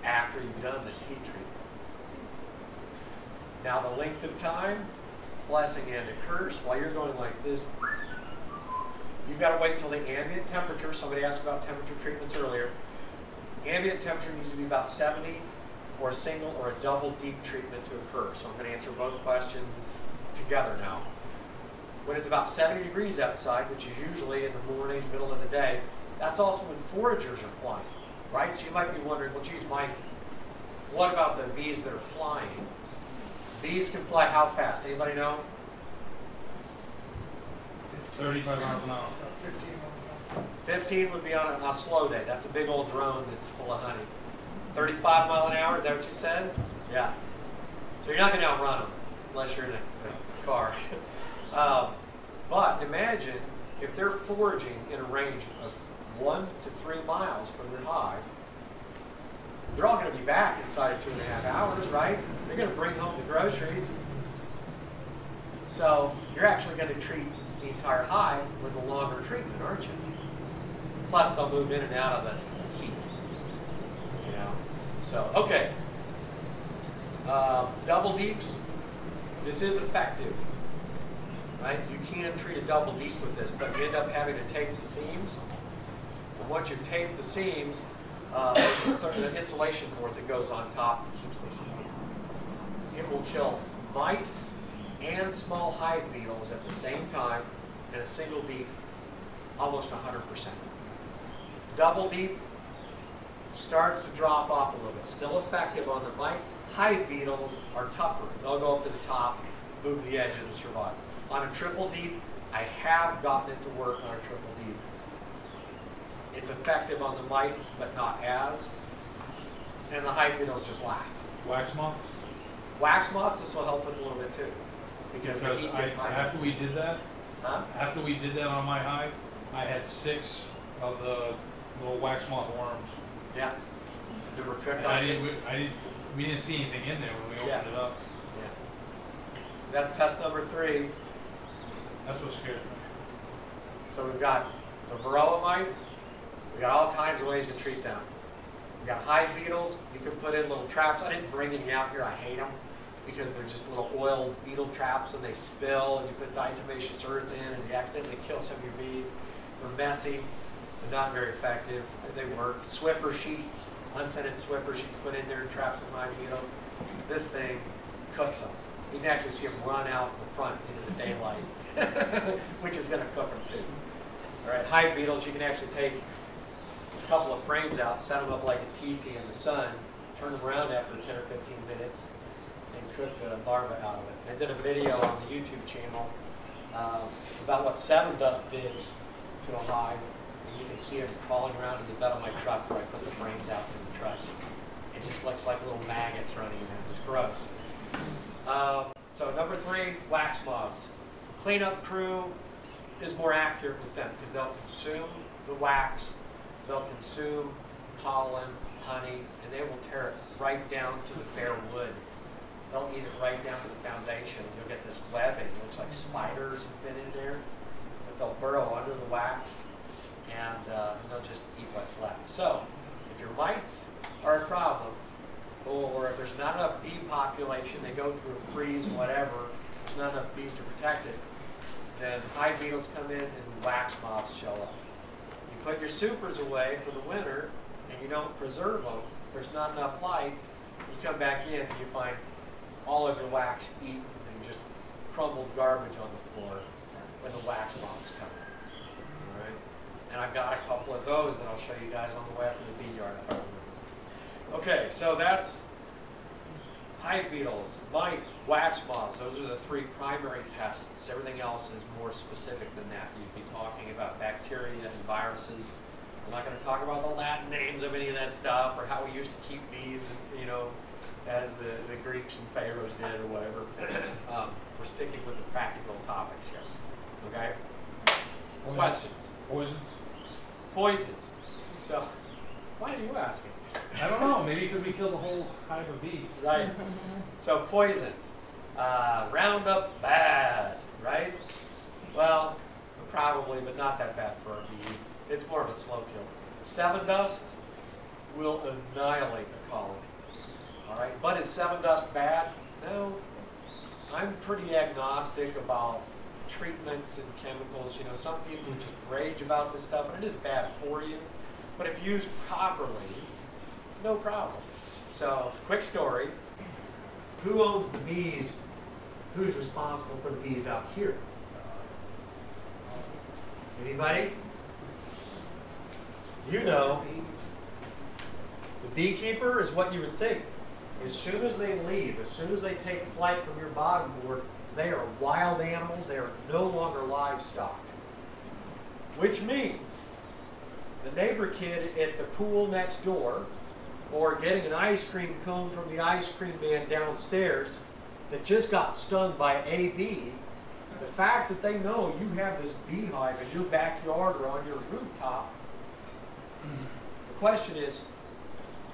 after you've done this heat treatment. Now the length of time, blessing and a curse, while you're going like this, you've got to wait until the ambient temperature. Somebody asked about temperature treatments earlier. Ambient temperature needs to be about 70 for a single or a double deep treatment to occur. So I'm going to answer both questions together now. When it's about 70 degrees outside, which is usually in the morning, middle of the day, that's also when foragers are flying, right? So you might be wondering, well, geez, Mike, what about the bees that are flying? Bees can fly how fast? Anybody know? 35 miles an hour. 15 would be on a slow day. That's a big old drone that's full of honey. 35 mile an hour, is that what you said? Yeah. So you're not going to outrun them unless you're in a car. But imagine if they're foraging in a range of 1 to 3 miles from your hive, they're all going to be back inside of 2.5 hours, right? They're going to bring home the groceries. So you're actually going to treat the entire hive with a longer treatment, aren't you? Plus they'll move in and out of the heat, you know? So, okay. Double deeps, this is effective, right? You can treat a double deep with this, but you end up having to tape the seams. And once you've taped the seams, there's an insulation board that goes on top that keeps the heat in. It will kill mites and small hive beetles at the same time in a single deep, almost 100%. Double deep starts to drop off a little bit. Still effective on the mites. Hive beetles are tougher. They'll go up to the top, move the edges, and survive. On a triple deep, I have gotten it to work on a triple deep. It's effective on the mites, but not as. And the hive beetles just laugh. Wax moth? Wax moths, this will help with a little bit too. Because the heat gets higher. After we did that, Huh? after we did that on my hive, I had 6 of the little wax moth worms. Yeah. They were tricked And on. we didn't see anything in there when we opened it up. Yeah. That's pest number 3. That's what scares me. So we've got the Varroa mites. We've got all kinds of ways to treat them. We've got hive beetles. You can put in little traps. I didn't bring any out here. I hate them because they're just little oil beetle traps and they spill, and you put diatomaceous earth in and you accidentally kill some of your bees. They're messy. They're not very effective. They work. Swiffer sheets, unscented Swiffer sheets put in there and trap some hive beetles. This thing cooks them. You can actually see them run out the front into the daylight, which is going to cook them too. All right, hive beetles, you can actually take a couple of frames out, set them up like a teepee in the sun, turn them around after 10 or 15 minutes, and cook the larva out of it. I did a video on the YouTube channel about what saddle dust did to a hive. You can see them crawling around in the bed of my truck where I put the frames out in the truck. It just looks like little maggots running in it. It's gross. So number 3, wax moths. Cleanup crew is more accurate with them because they'll consume the wax, they'll consume pollen, honey, and they will tear it right down to the bare wood. They'll eat it right down to the foundation. You'll get this webbing. It looks like spiders have been in there, but they'll burrow under the wax. And they'll just eat what's left. So, if your mites are a problem, or if there's not enough bee population, they go through a freeze, whatever, there's not enough bees to protect it, then hive beetles come in and wax moths show up. You put your supers away for the winter, and you don't preserve them, if there's not enough light, you come back in and you find all of your wax eaten and just crumbled garbage on the floor when the wax moths come in. And I've got a couple of those that I'll show you guys on the way up to the bee yard if I remember. Okay, so that's hive beetles, mites, wax moths. Those are the 3 primary pests. Everything else is more specific than that. You'd be talking about bacteria and viruses. I'm not going to talk about the Latin names of any of that stuff or how we used to keep bees, you know, as the Greeks and pharaohs did or whatever. We're sticking with the practical topics here. Okay? Questions? Poisons? Poisons. So, why are you asking? I don't know. Maybe because we killed the whole hive of bees. Right. So poisons. Roundup, bad, right? Well, probably, but not that bad for our bees. It's more of a slow kill. Seven dust will annihilate the colony. All right, but is seven dust bad? No. I'm pretty agnostic about treatments and chemicals. You know, some people just rage about this stuff, and it is bad for you. But if used properly, no problem. So, quick story. Who owns the bees? Who's responsible for the bees out here? Anybody? You know. The beekeeper is what you would think. As soon as they leave, as soon as they take flight from your bottom board, they are wild animals. They are no longer livestock. Which means the neighbor kid at the pool next door, or getting an ice cream cone from the ice cream man downstairs that just got stung by a bee, the fact that they know you have this beehive in your backyard or on your rooftop, the question is,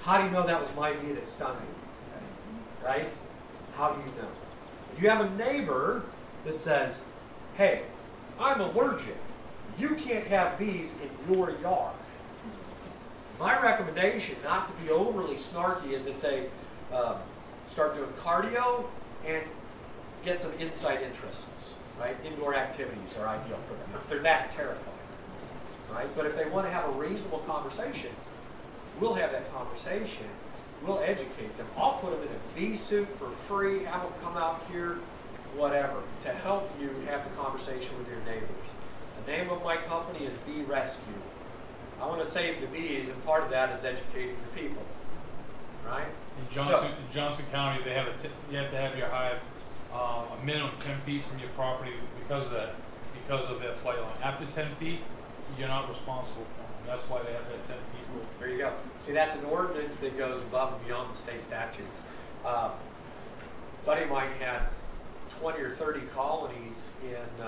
how do you know that was my bee that stung me? Right? How do you know? If you have a neighbor that says, hey, I'm allergic, you can't have bees in your yard. My recommendation, not to be overly snarky, is that they start doing cardio and get some inside interests, right? Indoor activities are ideal for them if they're that terrified, right? But if they want to have a reasonable conversation, we'll have that conversation. We'll educate them. I'll put them in a bee suit for free, have them come out here, whatever, to help you have the conversation with your neighbors. The name of my company is BeeResQ. I want to save the bees, and part of that is educating the people, right? In Johnson County, they have you have to have your hive a minimum 10 feet from your property because of that flight line. After 10 feet, you're not responsible for them. That's why they have that 10 feet rule. There you go. See, that's an ordinance that goes above and beyond the state statutes. Buddy of mine had 20 or 30 colonies in,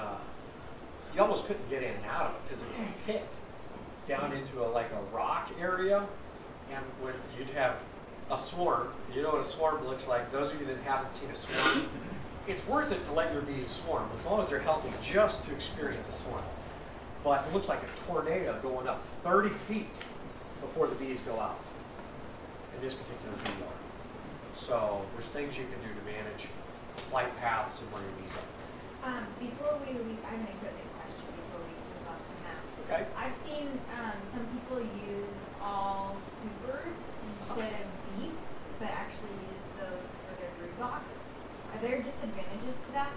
you almost couldn't get in and out of it because it was a pit down into like a rock area, and when you'd have a swarm, you know what a swarm looks like. Those of you that haven't seen a swarm, it's worth it to let your bees swarm as long as they're healthy just to experience a swarm. But it looks like a tornado going up 30 feet before the bees go out in this particular bee yard. So there's things you can do to manage flight paths and where your bees are. Before we leave, I'm going to put a question before we move on from that. Okay. I've seen some people use all supers instead of deeps, but actually use those for their brood box. Are there disadvantages to that?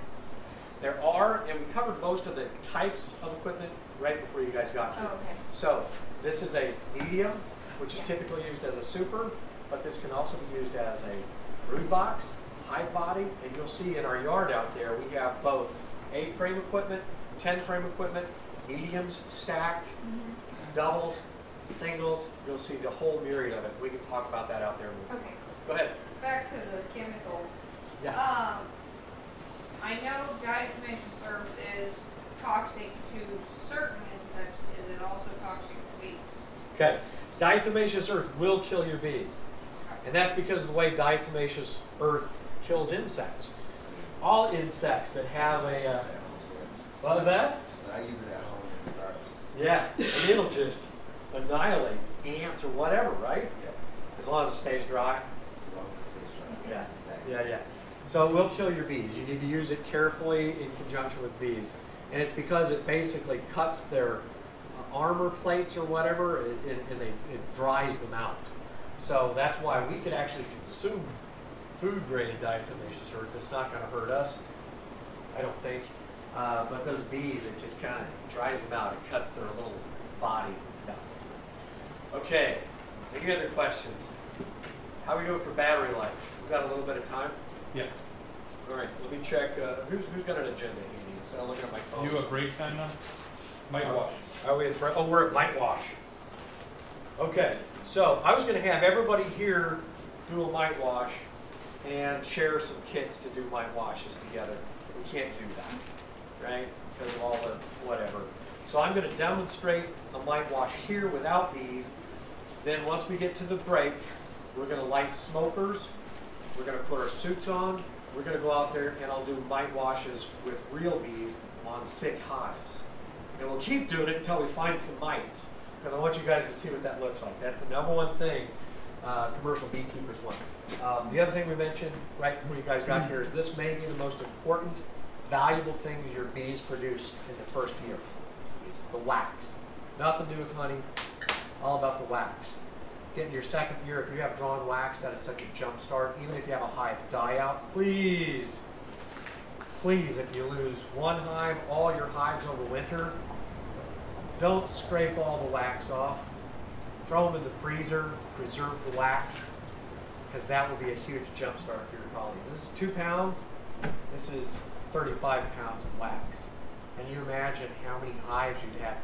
There are, and we covered most of the types of equipment right before you guys got here. Oh, okay. So this is a medium, which is typically used as a super, but this can also be used as a brood box, hive body, and you'll see in our yard out there we have both 8-frame equipment, 10-frame equipment, mediums stacked, doubles, singles. You'll see the whole myriad of it. We can talk about that out there. Okay. Go ahead. Back to the chemicals. Yeah. I know diatomaceous earth is toxic to certain insects. Is it also toxic to bees? Okay. Diatomaceous earth will kill your bees. And that's because of the way diatomaceous earth kills insects. All insects that have a, what was that? So I use it at home in the garden. Yeah, and it'll just annihilate ants or whatever, right? Yeah. As long as it stays dry. As long as it stays dry. Yeah. Exactly. Yeah, yeah. So it will kill your bees. You need to use it carefully in conjunction with bees. And it's because it basically cuts their armor plates or whatever, and it dries them out. So that's why we could actually consume food grade diatomaceous earth. It's not going to hurt us, I don't think. But those bees, it just kind of dries them out. It cuts their little bodies and stuff. Okay, any other questions? How are we doing for battery life? We've got a little bit of time. Yeah. All right, let me check. Who's got an agenda handy instead of looking at my phone? You a break time now? Might wash. Are we at break? Oh, we're at might wash. Okay, so I was going to have everybody here do a might wash and share some kits to do might washes together. We can't do that, right? Because of all the whatever. So I'm going to demonstrate a mite wash here without bees. Then once we get to the break, we're going to light smokers. We're going to put our suits on. We're going to go out there and I'll do mite washes with real bees on sick hives. And we'll keep doing it until we find some mites, because I want you guys to see what that looks like. That's the #1 thing commercial beekeepers want. The other thing we mentioned right before you guys got here is this may be the most important, valuable things your bees produce in the first year. The wax. Nothing to do with honey, all about the wax. Getting your second year, if you have drawn wax, that is such a jump start. Even if you have a hive die out, please, if you lose one hive, all your hives over winter, don't scrape all the wax off. Throw them in the freezer, preserve the wax, because that will be a huge jump start for your colonies. This is 2 pounds. This is 35 pounds of wax. Can you imagine how many hives you'd have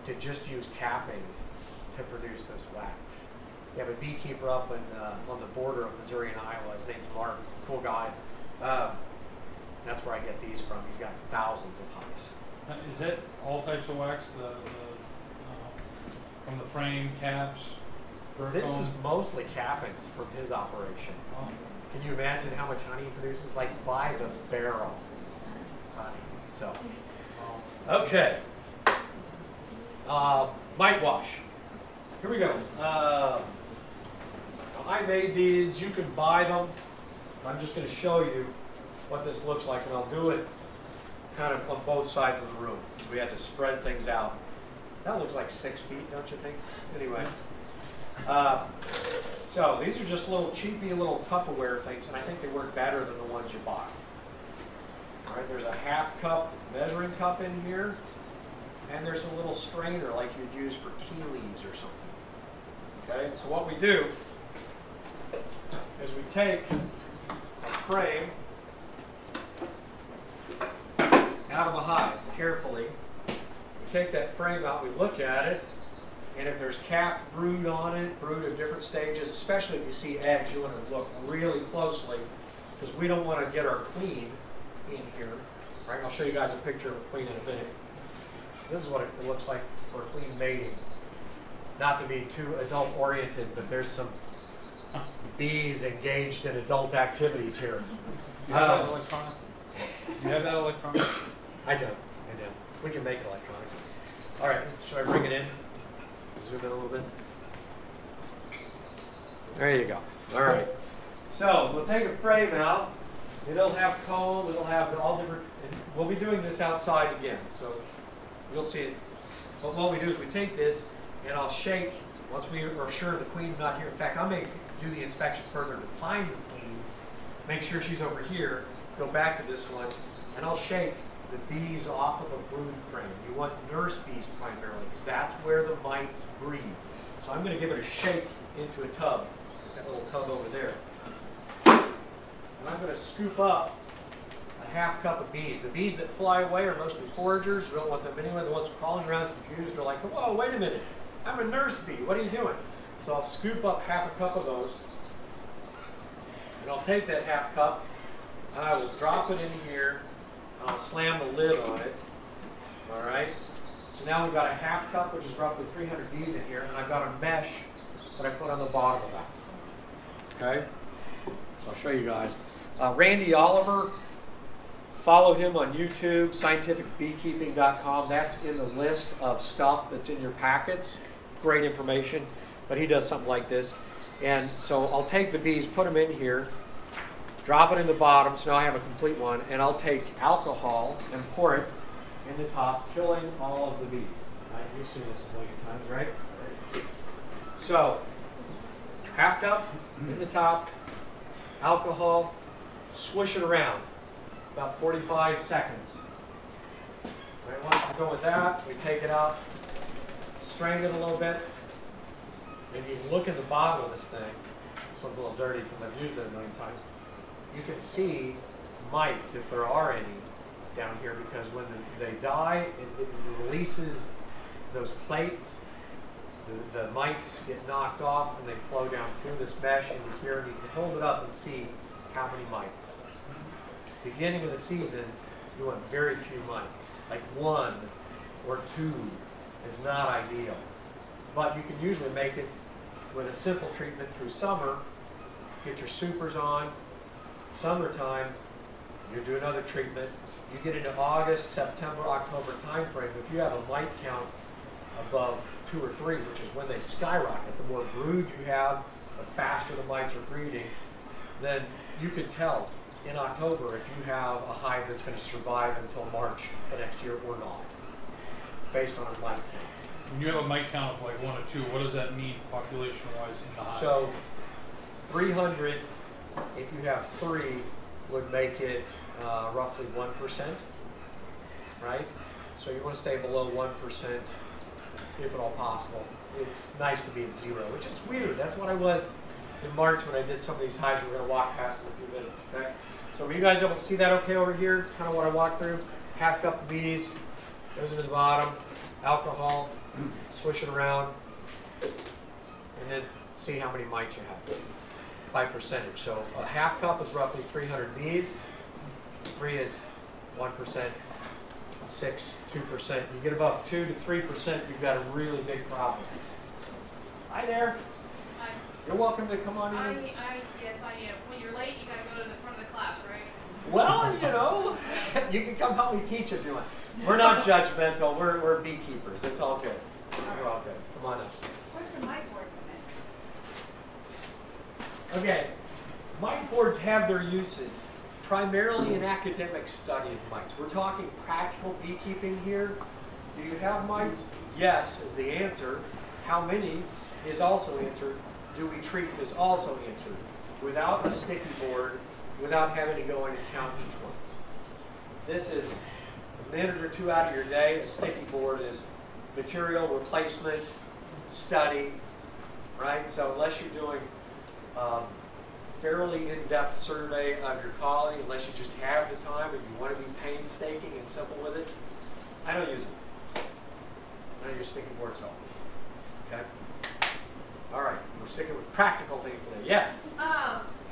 to just use cappings to produce this wax? You have a beekeeper up on the border of Missouri and Iowa. His name's Mark, cool guy. That's where I get these from. He's got thousands of hives. Is that all types of wax? From the frame, caps? This is mostly cappings from his operation. Oh. Can you imagine how much honey he produces? Like by the barrel honey. So, okay. Mite wash. Here we go. I made these. You can buy them. I'm just going to show you what this looks like, and I'll do it kind of on both sides of the room. So we had to spread things out. That looks like 6 feet, don't you think? Anyway. So these are just little cheapy little Tupperware things, and I think they work better than the ones you buy. All right, there's a 1/2 cup measuring cup in here, and there's a little strainer like you'd use for tea leaves or something. Okay, and so what we do is we take a frame out of a hive carefully. We take that frame out, we look at it, and if there's capped brood on it, brood of different stages, especially if you see eggs, you want to look really closely, because we don't want to get our queen in here. All right, I'll show you guys a picture of a queen in a minute. This is what it looks like for queen mating. Not to be too adult oriented, but there's some bees engaged in adult activities here. You have that electronic? You have that electronic? I do. We can make it electronic. All right, should I bring it in? Zoom in a little bit. There you go. All right. So we'll take a frame out. It'll have comb. It'll have all different. And we'll be doing this outside again, so you'll see it. But what we do is we take this, and I'll shake once we are sure the queen's not here. In fact, I may do the inspection further to find the queen, make sure she's over here, go back to this one, and I'll shake the bees off of a brood frame. You want nurse bees primarily, because that's where the mites breed. So I'm going to give it a shake into a tub, that little tub over there. And I'm going to scoop up a 1/2 cup of bees. The bees that fly away are mostly foragers. We don't want them anyway. The ones crawling around confused are like, whoa, wait a minute. I'm a nurse bee. What are you doing? So I'll scoop up 1/2 cup of those. And I'll take that 1/2 cup, and I will drop it in here. I'll slam the lid on it. All right. So now we've got a 1/2 cup, which is roughly 300 bees in here, and I've got a mesh that I put on the bottom of that. Okay. So I'll show you guys. Randy Oliver, follow him on YouTube, scientificbeekeeping.com. That's in the list of stuff that's in your packets. Great information. But he does something like this. And so I'll take the bees, put them in here, drop it in the bottom, so now I have a complete one, and I'll take alcohol and pour it in the top, killing all of the bees. Right? You've seen this a million times, right? So, 1/2 cup in the top, alcohol, swish it around, about 45 seconds. Right, once we go with that, we take it out, strain it a little bit, and you can look at the bottom of this thing. This one's a little dirty because I've used it a million times. You can see mites, if there are any, down here, because when they die, it releases those plates. The mites get knocked off and they flow down through this mesh into here, and you can hold it up and see how many mites. Beginning of the season, you want very few mites. Like 1 or 2 is not ideal. But you can usually make it with a simple treatment through summer. Get your supers on. Summertime, you do another treatment. You get into August, September, October timeframe. If you have a mite count above 2 or 3, which is when they skyrocket, the more brood you have, the faster the mites are breeding, then you can tell in October if you have a hive that's going to survive until March the next year or not, based on a mite count. When you have a mite count of like 1 or 2, what does that mean population-wise in the hive? So 300, if you have 3, would make it roughly 1%, right? So you want to stay below 1% if at all possible. It's nice to be at 0, which is weird. That's what I was in March when I did some of these hives. We're going to walk past in a few minutes, okay? So were you guys able to see that okay over here? Kind of what I walked through. Half cup of bees, goes into the bottom, alcohol, swish it around, and then see how many mites you have by percentage. So a half cup is roughly 300 bees. 3 is 1%, 6, 2%. You get above 2 to 3%, you've got a really big problem. Hi there. Hi. You're welcome to come on in. Yes, I am. When you're late, you gotta go to the front of the class, right? Well, you know, you can come help me teach if you want. We're not judgmental. We're beekeepers. It's all good. We're all good. Come on up. Where's the mic board come in? Okay, mite boards have their uses, primarily in academic study of mites. We're talking practical beekeeping here. Do you have mites? Yes is the answer. How many is also answered. Do we treat is also answered. Without a sticky board, without having to go in and count each one. This is a minute or 2 out of your day. A sticky board is material replacement, study, right? So unless you're doing fairly in-depth survey of your colony, unless you just have the time and you want to be painstaking and simple with it, I don't use them. None of your sticky boards help. Okay? All right, we're sticking with practical things today. Yes?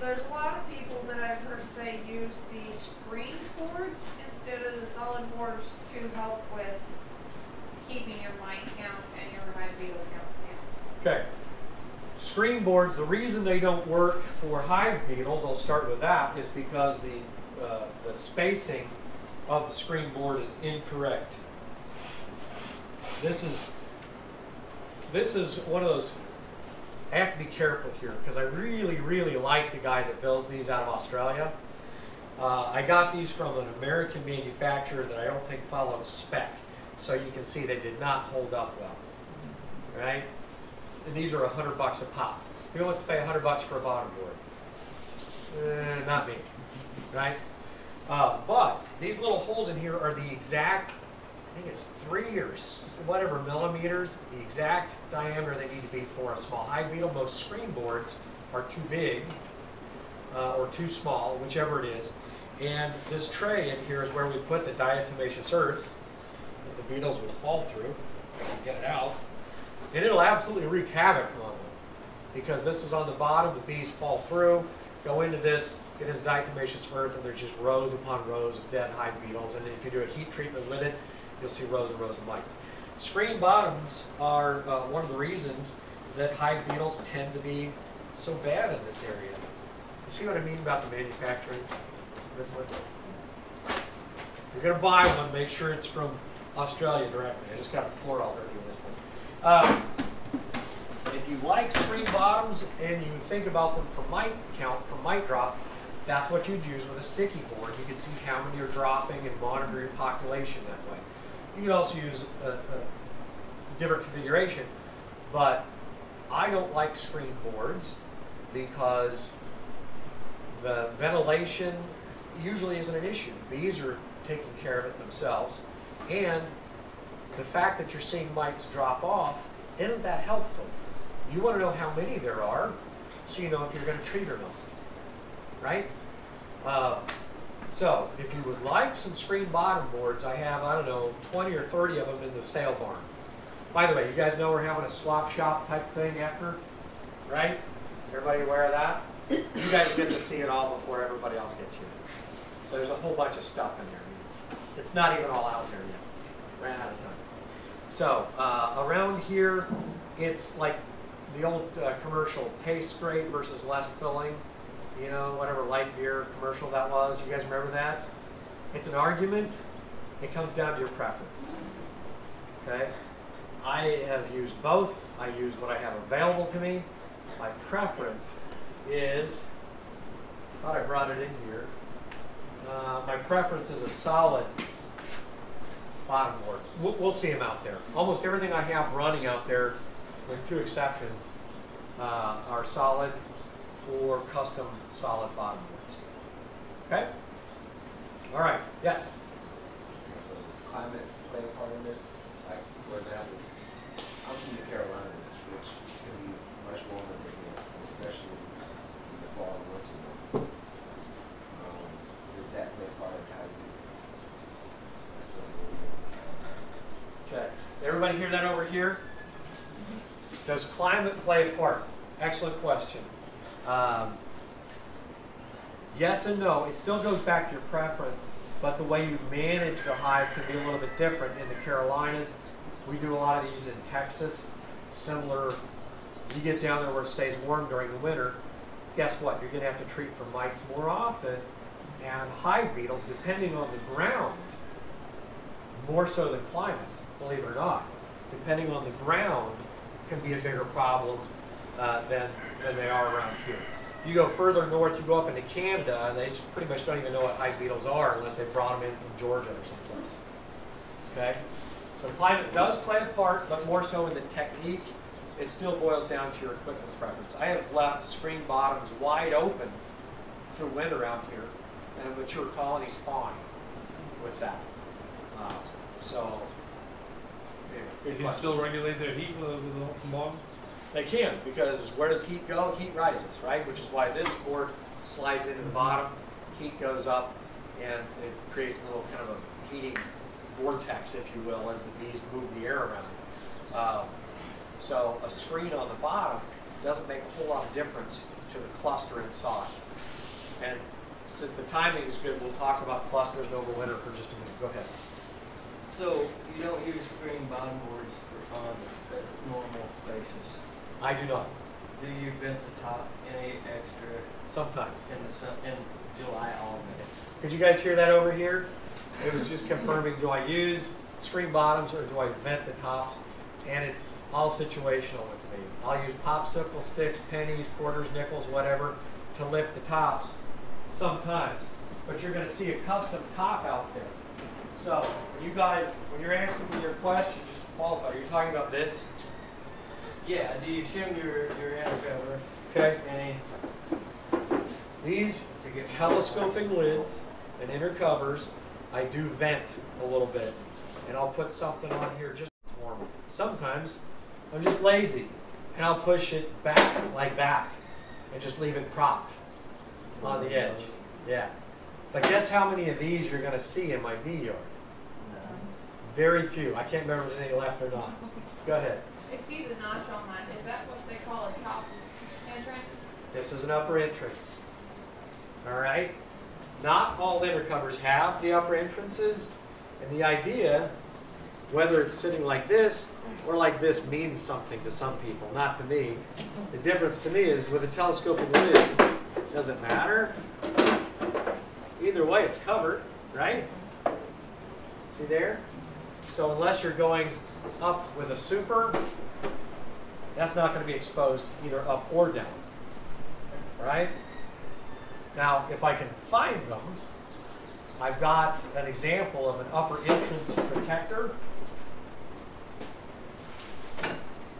There's a lot of people that I've heard say use the screen boards instead of the solid boards to help with keeping your mite count and your hive beetle count down. Okay. Screen boards, the reason they don't work for hive beetles, I'll start with that, is because the spacing of the screen board is incorrect. This is one of those, I have to be careful here because I really, really like the guy that builds these out of Australia. I got these from an American manufacturer that I don't think followed spec. So you can see they did not hold up well, right? And these are $100 a pop. Who wants to pay $100 for a bottom board? Not me, right? But these little holes in here are the exact, I think it's 3 or whatever millimeters, the exact diameter they need to be for a small hive beetle. Most screen boards are too big or too small, whichever it is. And this tray in here is where we put the diatomaceous earth that the beetles would fall through. I can get it out. And it'll absolutely wreak havoc on them because this is on the bottom, the bees fall through, go into this, get into diatomaceous earth, and there's just rows upon rows of dead hive beetles. And then if you do a heat treatment with it, you'll see rows and rows of mites. Screen bottoms are one of the reasons that hive beetles tend to be so bad in this area. You see what I mean about the manufacturing? This one? If you're going to buy one, make sure it's from Australia directly. I just got the floor all dirty in this thing. If you like screen bottoms and you think about them for mite count, for mite drop, that's what you'd use with a sticky board. You can see how many are dropping and monitor your population that way. You can also use a different configuration, but I don't like screen boards because the ventilation usually isn't an issue. Bees are taking care of it themselves, and the fact that you're seeing mites drop off isn't that helpful. You want to know how many there are so you know if you're going to treat or not, right? So if you would like some screen bottom boards, I have, I don't know, 20 or 30 of them in the sale barn. By the way, you guys know we're having a swap shop type thing after, right? Everybody aware of that? You guys get to see it all before everybody else gets here. So there's a whole bunch of stuff in there. It's not even all out there yet. Ran out of time. So around here, it's like the old commercial, tastes great versus less filling. You know, whatever light beer commercial that was. You guys remember that? It's an argument. It comes down to your preference. Okay? I have used both. I use what I have available to me. My preference is, I thought I brought it in here. My preference is a solid bottom board. We'll see them out there. Almost everything I have running out there, with 2 exceptions, are solid or custom solid bottom boards. Okay? All right. Yes? Okay, so does climate play a part in this? Like, for example, I'm from the Carolinas, which can be much warmer than here, especially in the fall and winter months. Does that play a part in how you assemble? Okay. Everybody hear that over here? Does climate play a part? Excellent question. Yes and no. It still goes back to your preference, but the way you manage the hive can be a little bit different. In the Carolinas, we do a lot of these in Texas. Similar, you get down there where it stays warm during the winter, guess what? You're going to have to treat for mites more often, and hive beetles, depending on the ground, more so than climate, believe it or not, depending on the ground, can be a bigger problem than they are around here. You go further north, you go up into Canada, and they just pretty much don't even know what hive beetles are unless they brought them in from Georgia or someplace. Okay? So climate does play a part, but more so in the technique. It still boils down to your equipment preference. I have left screen bottoms wide open through winter out here, and a mature colony's fine with that. So, anyway, good You can questions. still regulate their heat with the open bottom? They can, because where does heat go? Heat rises, right? Which is why this board slides into the bottom, heat goes up, and it creates a little kind of a heating vortex, if you will, as the bees move the air around. So a screen on the bottom doesn't make a whole lot of difference to the cluster inside. And since the timing is good, we'll talk about clusters over winter for just a minute. Go ahead. So you don't use screen bottom boards on a normal basis. I do not. Do you vent the top any extra Sometimes. in July, August? Could you guys hear that over here? It was just confirming, do I use screen bottoms or do I vent the tops? And it's all situational with me. I'll use popsicle sticks, pennies, quarters, nickels, whatever, to lift the tops sometimes. But you're going to see a custom top out there. So when you guys, when you're asking me your question, just to qualify, you're talking about this? Yeah. Do you shim your inner cover? Okay. Any These to get telescoping lids and inner covers, I do vent a little bit. And I'll put something on here just warm. Sometimes I'm just lazy and I'll push it back like that and just leave it propped on the edge. Yeah. But guess how many of these you're going to see in my bee yard? Very few. I can't remember if there's any left or not. Go ahead. I see the notch on mine. Is that what they call a top entrance? This is an upper entrance. All right? Not all inner covers have the upper entrances. And the idea, whether it's sitting like this or like this, means something to some people, not to me. The difference to me is with a telescoping lid, it doesn't matter. Either way, it's covered, right? See there? So unless you're going up with a super, that's not going to be exposed either up or down, right? Now, if I can find them, I've got an example of an upper entrance protector.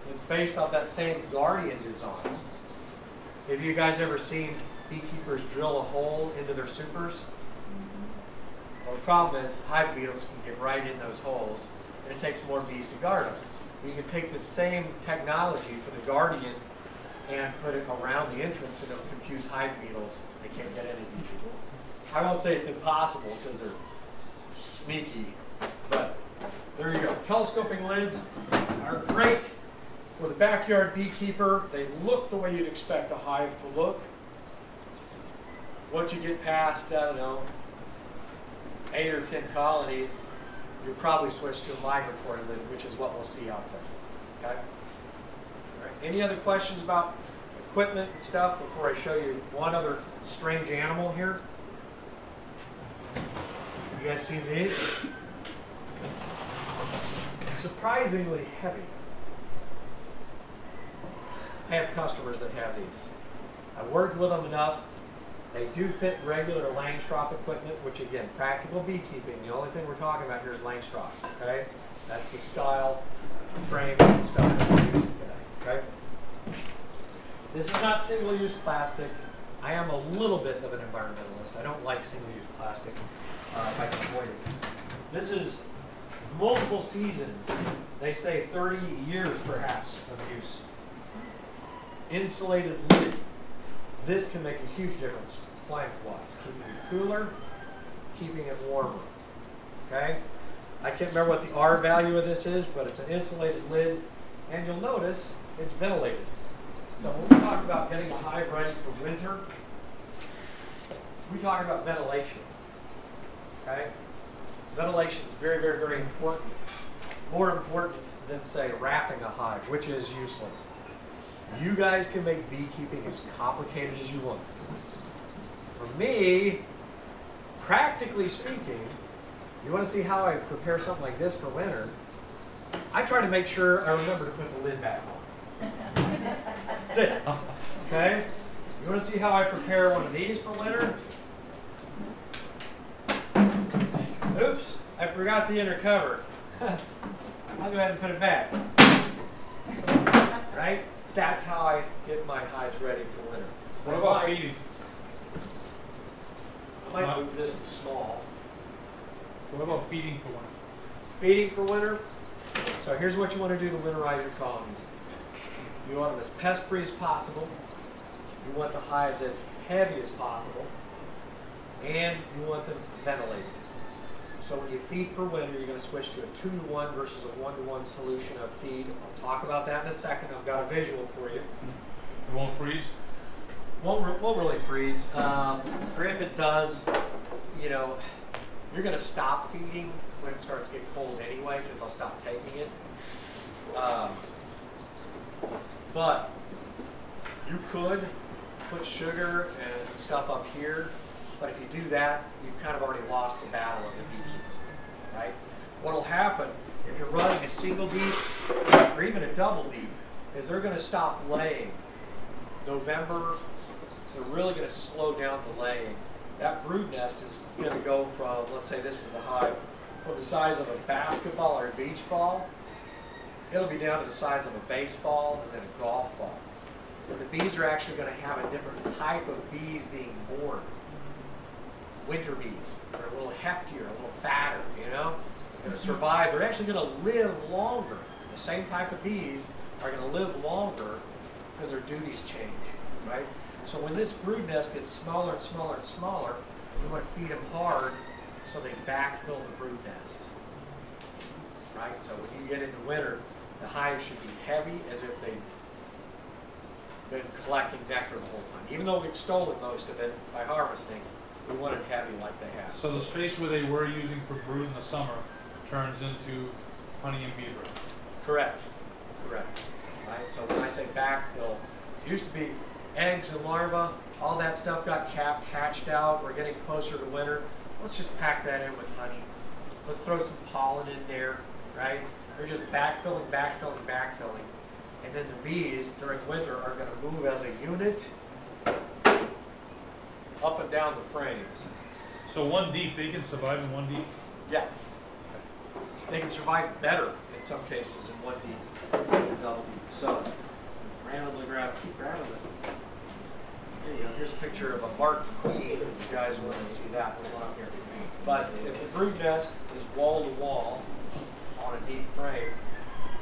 It's based off that same Guardian design. Have you guys ever seen beekeepers drill a hole into their supers? Well, the problem is hive beetles can get right in those holes, and it takes more bees to guard them. You can take the same technology for the Guardian and put it around the entrance, and it'll confuse hive beetles. They can't get in as easy. I won't say it's impossible because they're sneaky, but there you go. Telescoping lids are great for the backyard beekeeper. They look the way you'd expect a hive to look. Once you get past, I don't know, 8 or 10 colonies, you'll probably switch to a migratory lid, which is what we'll see out there. Okay? All right. Any other questions about equipment and stuff before I show you one other strange animal here? You guys see these? Surprisingly heavy. I have customers that have these. I've worked with them enough. They do fit regular Langstroth equipment, which again, practical beekeeping. The only thing we're talking about here is Langstroth, okay? That's the style, frames and stuff that we're using today, okay? This is not single-use plastic. I am a little bit of an environmentalist. I don't like single-use plastic if I can avoid it. This is multiple seasons. They say 30 years perhaps of use. Insulated lid. This can make a huge difference climate-wise, keeping it cooler, keeping it warmer. Okay? I can't remember what the R value of this is, but it's an insulated lid, and you'll notice it's ventilated. So when we talk about getting a hive ready for winter, we talk about ventilation. Okay? Ventilation is very, very, very important. More important than, say, wrapping a hive, which is useless. You guys can make beekeeping as complicated as you want. For me, practically speaking, you want to see how I prepare something like this for winter, I try to make sure I remember to put the lid back on. That's it. Okay? You want to see how I prepare one of these for winter? Oops, I forgot the inner cover. I'll go ahead and put it back. Right? That's how I get my hives ready for winter. What about feeding? I might move this to small. What about feeding for winter? Feeding for winter. So here's what you want to do to winterize your colonies. You want them as pest-free as possible. You want the hives as heavy as possible. And you want them ventilated. So when you feed for winter, you're going to switch to a 2-to-1 versus a 1-to-1 solution of feed. I'll talk about that in a second. I've got a visual for you. It won't freeze? Won't really freeze. Or if it does, you know, you're going to stop feeding when it starts to get cold anyway, because they'll stop taking it. But you could put sugar and stuff up here. But if you do that, you've kind of already lost the battle as a beekeeper, right? What'll happen if you're running a single deep or even a double deep is they're going to stop laying. November, they're really going to slow down the laying. That brood nest is going to go from, let's say this is the hive, from the size of a basketball or a beach ball, it'll be down to the size of a baseball and then a golf ball. But the bees are actually going to have a different type of bees being born. Winter bees. They're a little heftier, a little fatter, you know? They're going to survive. They're actually going to live longer. The same type of bees are going to live longer because their duties change, right? So when this brood nest gets smaller and smaller and smaller, we want to feed them hard so they backfill the brood nest, right? So when you get into winter, the hive should be heavy as if they've been collecting nectar the whole time. Even though we've stolen most of it by harvesting, we want it heavy like they have. So the space where they were using for brood in the summer turns into honey and bee bread. Correct. Correct. Right? So when I say backfill, it used to be eggs and larvae, all that stuff got capped, hatched out. We're getting closer to winter. Let's just pack that in with honey. Let's throw some pollen in there, right? They're just backfilling, backfilling, backfilling. And then the bees during winter are going to move as a unit up and down the frames. So one deep, they can survive in one deep? Yeah. They can survive better in some cases in one deep than double deep. So, randomly keep grabbing it. There you go. Here's a picture of a marked queen. If you guys want to see that, there's one up here. But if the brood nest is wall to wall on a deep frame,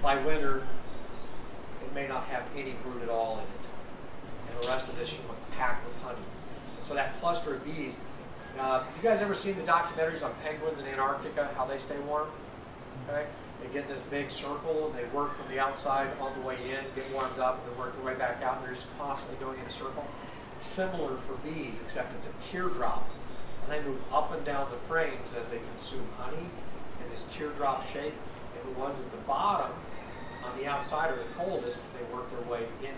by winter, it may not have any brood at all in it. And the rest of this you want packed with honey. So that cluster of bees, you guys ever seen the documentaries on penguins in Antarctica, how they stay warm? Okay? They get in this big circle, and they work from the outside on the way in, get warmed up, and then work their way back out, and they're just constantly going in a circle. Similar for bees, except it's a teardrop and they move up and down the frames as they consume honey in this teardrop shape. And the ones at the bottom, on the outside, are the coldest. They work their way in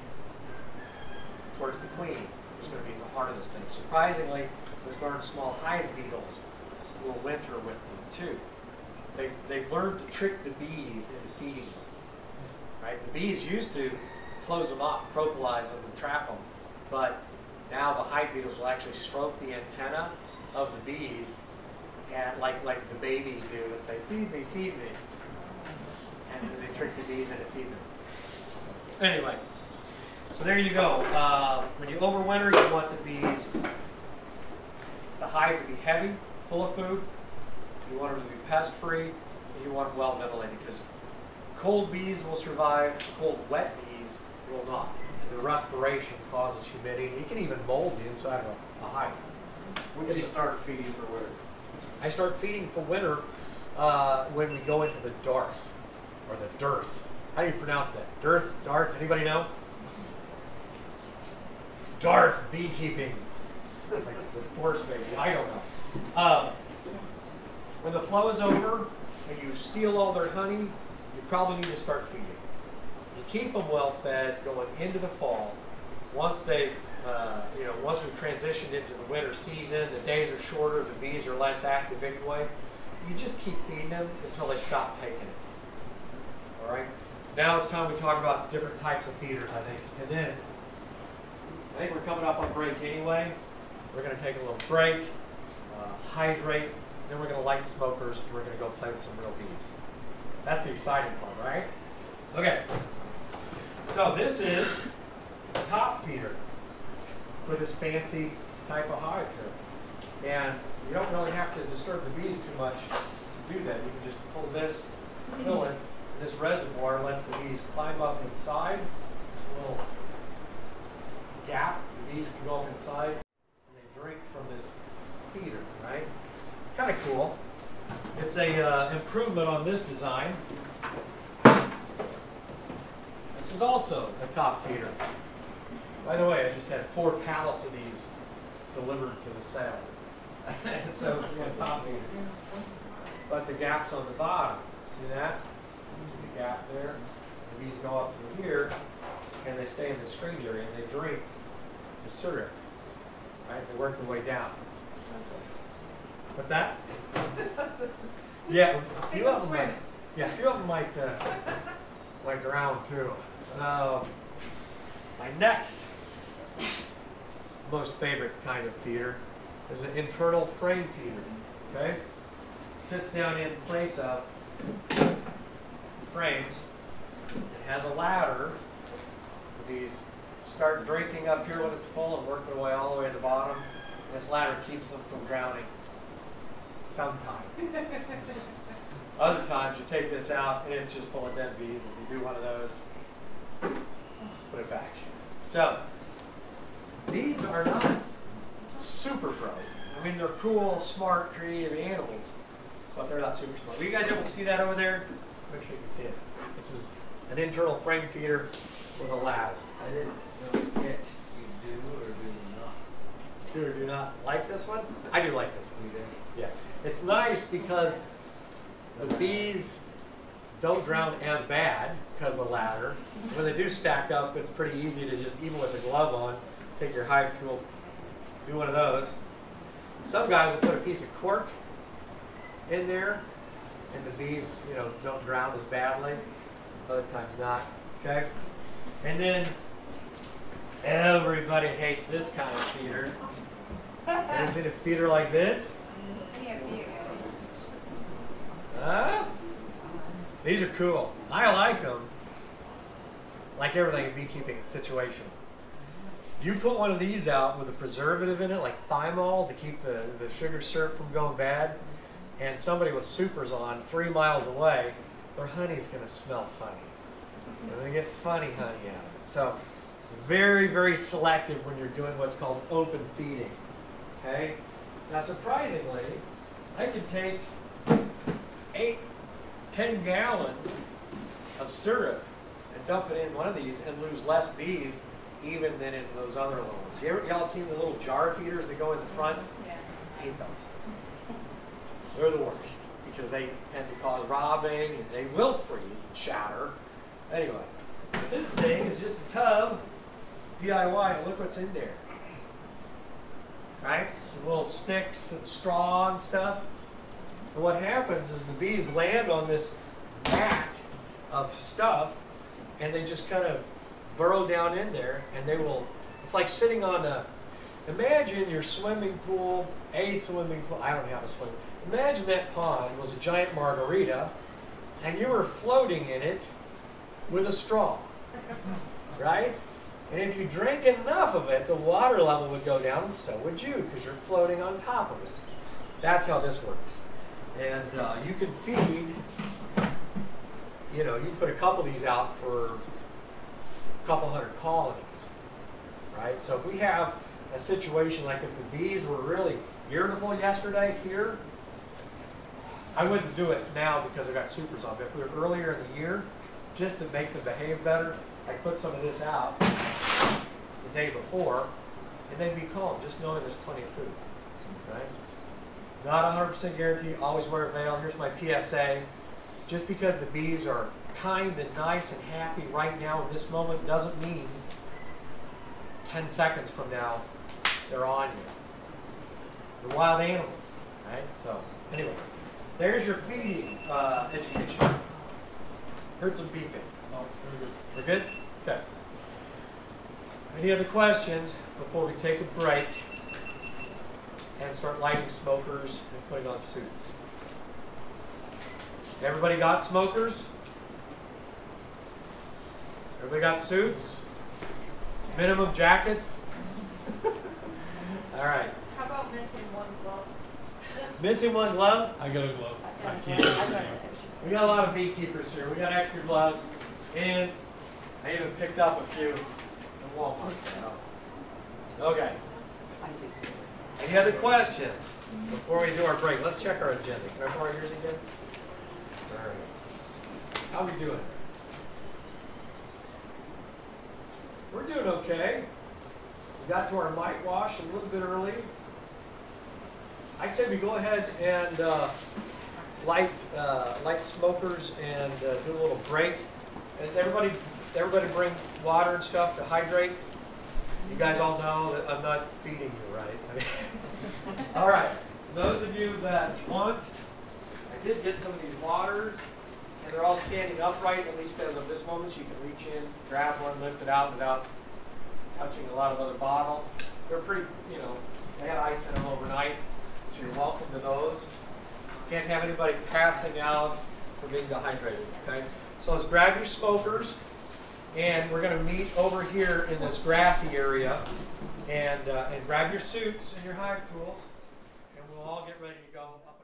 towards the queen, who's going to be in the heart of this thing. Surprisingly, those darn small hive beetles will winter with them too. They've learned to trick the bees into feeding them. Right? The bees used to close them off, propolis them, and trap them, but now the hive beetles will actually stroke the antenna of the bees, and like the babies do, and say, "Feed me, feed me," and then they trick the bees into feeding them. So, anyway, so there you go. When you overwinter, you want the hive to be heavy, full of food. You want them to be pest-free, and you want them well ventilated, because cold bees will survive, cold, wet bees will not. The respiration causes humidity. You can even mold the inside of a hive. When do you start feeding for winter? I start feeding for winter when we go into the dearth, or the dearth. How do you pronounce that? Dearth, Darth, anybody know? Darth beekeeping. Like the force baby, I don't know. When the flow is over and you steal all their honey, you probably need to start feeding. You keep them well fed going into the fall. Once they've, once we've transitioned into the winter season, the days are shorter, the bees are less active anyway. You just keep feeding them until they stop taking it. All right. Now it's time we talk about different types of feeders, I think. And then I think we're coming up on break anyway. We're going to take a little break, hydrate, then we're going to light the smokers, and we're going to go play with some real bees. That's the exciting part, right? Okay. So this is a top feeder for this fancy type of hive here. And you don't really have to disturb the bees too much to do that. You can just pull this, fill it, and this reservoir lets the bees climb up inside. There's a little gap. The bees can go up inside and they drink from this feeder, right? Kind of cool. It's a improvement on this design. This is also a top feeder. By the way, I just had 4 pallets of these delivered to the sale. So, top feeder. But the gap's on the bottom. See that? See the gap there? The bees go up through here, and they stay in the screen area, and they drink the syrup. Right? They work their way down. What's that? Yeah, a few of them might. Yeah, a few of them might drown too. My next most favorite kind of feeder is an internal frame feeder. Okay, sits down in place of frames. It has a ladder. These start drinking up here when it's full and work their way all the way to the bottom. And this ladder keeps them from drowning. Sometimes. Other times you take this out and it's just full of dead bees. If you do one of those, put it back. So, these are not super pro. I mean, they're cool, smart, creative animals, but they're not super smart. Are you guys able to see that over there? Make sure you can see it. This is an internal frame feeder with a ladder. I didn't know if you do or do not. Do or do not like this one? I do like this one. You do? Yeah. It's nice because the bees don't drown as bad because of the ladder. When they do stack up, it's pretty easy to just, even with a glove on, take your hive tool, do one of those. Some guys will put a piece of cork in there, and the bees, don't drown as badly. Other times not. Okay? And then everybody hates this kind of feeder. Ever seen a feeder like this? These are cool. I like them. Like everything in beekeeping, it's situational. You put one of these out with a preservative in it, like thymol, to keep the sugar syrup from going bad, and somebody with supers on 3 miles away, their honey's going to smell funny. They're going to get funny honey out of it. So, very, very selective when you're doing what's called open feeding. Okay? Now, surprisingly, I could take 10 gallons of syrup and dump it in one of these and lose less bees even than in those other little ones. Y'all seen the little jar feeders that go in the front? Yeah. hate those. They're the worst because they tend to cause robbing and they will freeze and shatter. Anyway, this thing is just a tub, DIY, and look what's in there. Right? Some little sticks and straw and stuff. And what happens is the bees land on this mat of stuff and they just kind of burrow down in there and they will, it's like sitting on a, imagine your swimming pool, a swimming pool, I don't have a swimming pool. Imagine that pond was a giant margarita and you were floating in it with a straw, right? And if you drink enough of it, the water level would go down and so would you because you're floating on top of it. That's how this works. And you can feed, you know, you put a couple of these out for a couple hundred colonies, right? So if we have a situation like if the bees were really irritable yesterday here, I wouldn't do it now because I got supers on. But if we were earlier in the year, just to make them behave better, I put some of this out the day before, and they'd be calm, just knowing there's plenty of food, right? Not 100% guarantee, always wear a veil. Here's my PSA. Just because the bees are kind and nice and happy right now in this moment doesn't mean 10 seconds from now they're on you. They're wild animals, right? So anyway, there's your feeding education. Heard some beeping. No, very good. We're good? Okay. Any other questions before we take a break and start lighting smokers and putting on suits? Everybody got smokers? Everybody got suits? Minimum jackets? All right. How about missing one glove? Missing one glove? I got a glove. I can't. We got a lot of beekeepers here. We got extra gloves, and I even picked up a few in Walmart. Okay. Any other questions before we do our break? Let's check our agenda. Can I borrow yours again? All right. How we doing? We're doing okay. We got to our mite wash a little bit early. I'd say we go ahead and light smokers and do a little break. Does everybody bring water and stuff to hydrate? You guys all know that I'm not feeding you, right? I mean, all right. Those of you that want, I did get some of these waters, and they're all standing upright, at least as of this moment, so you can reach in, grab one, lift it out without touching a lot of other bottles. They're pretty, you know, they had ice in them overnight, so you're welcome to those. Can't have anybody passing out for being dehydrated, okay? So let's grab your smokers, and we're going to meet over here in this grassy area, and grab your suits and your hive tools, and we'll all get ready to go up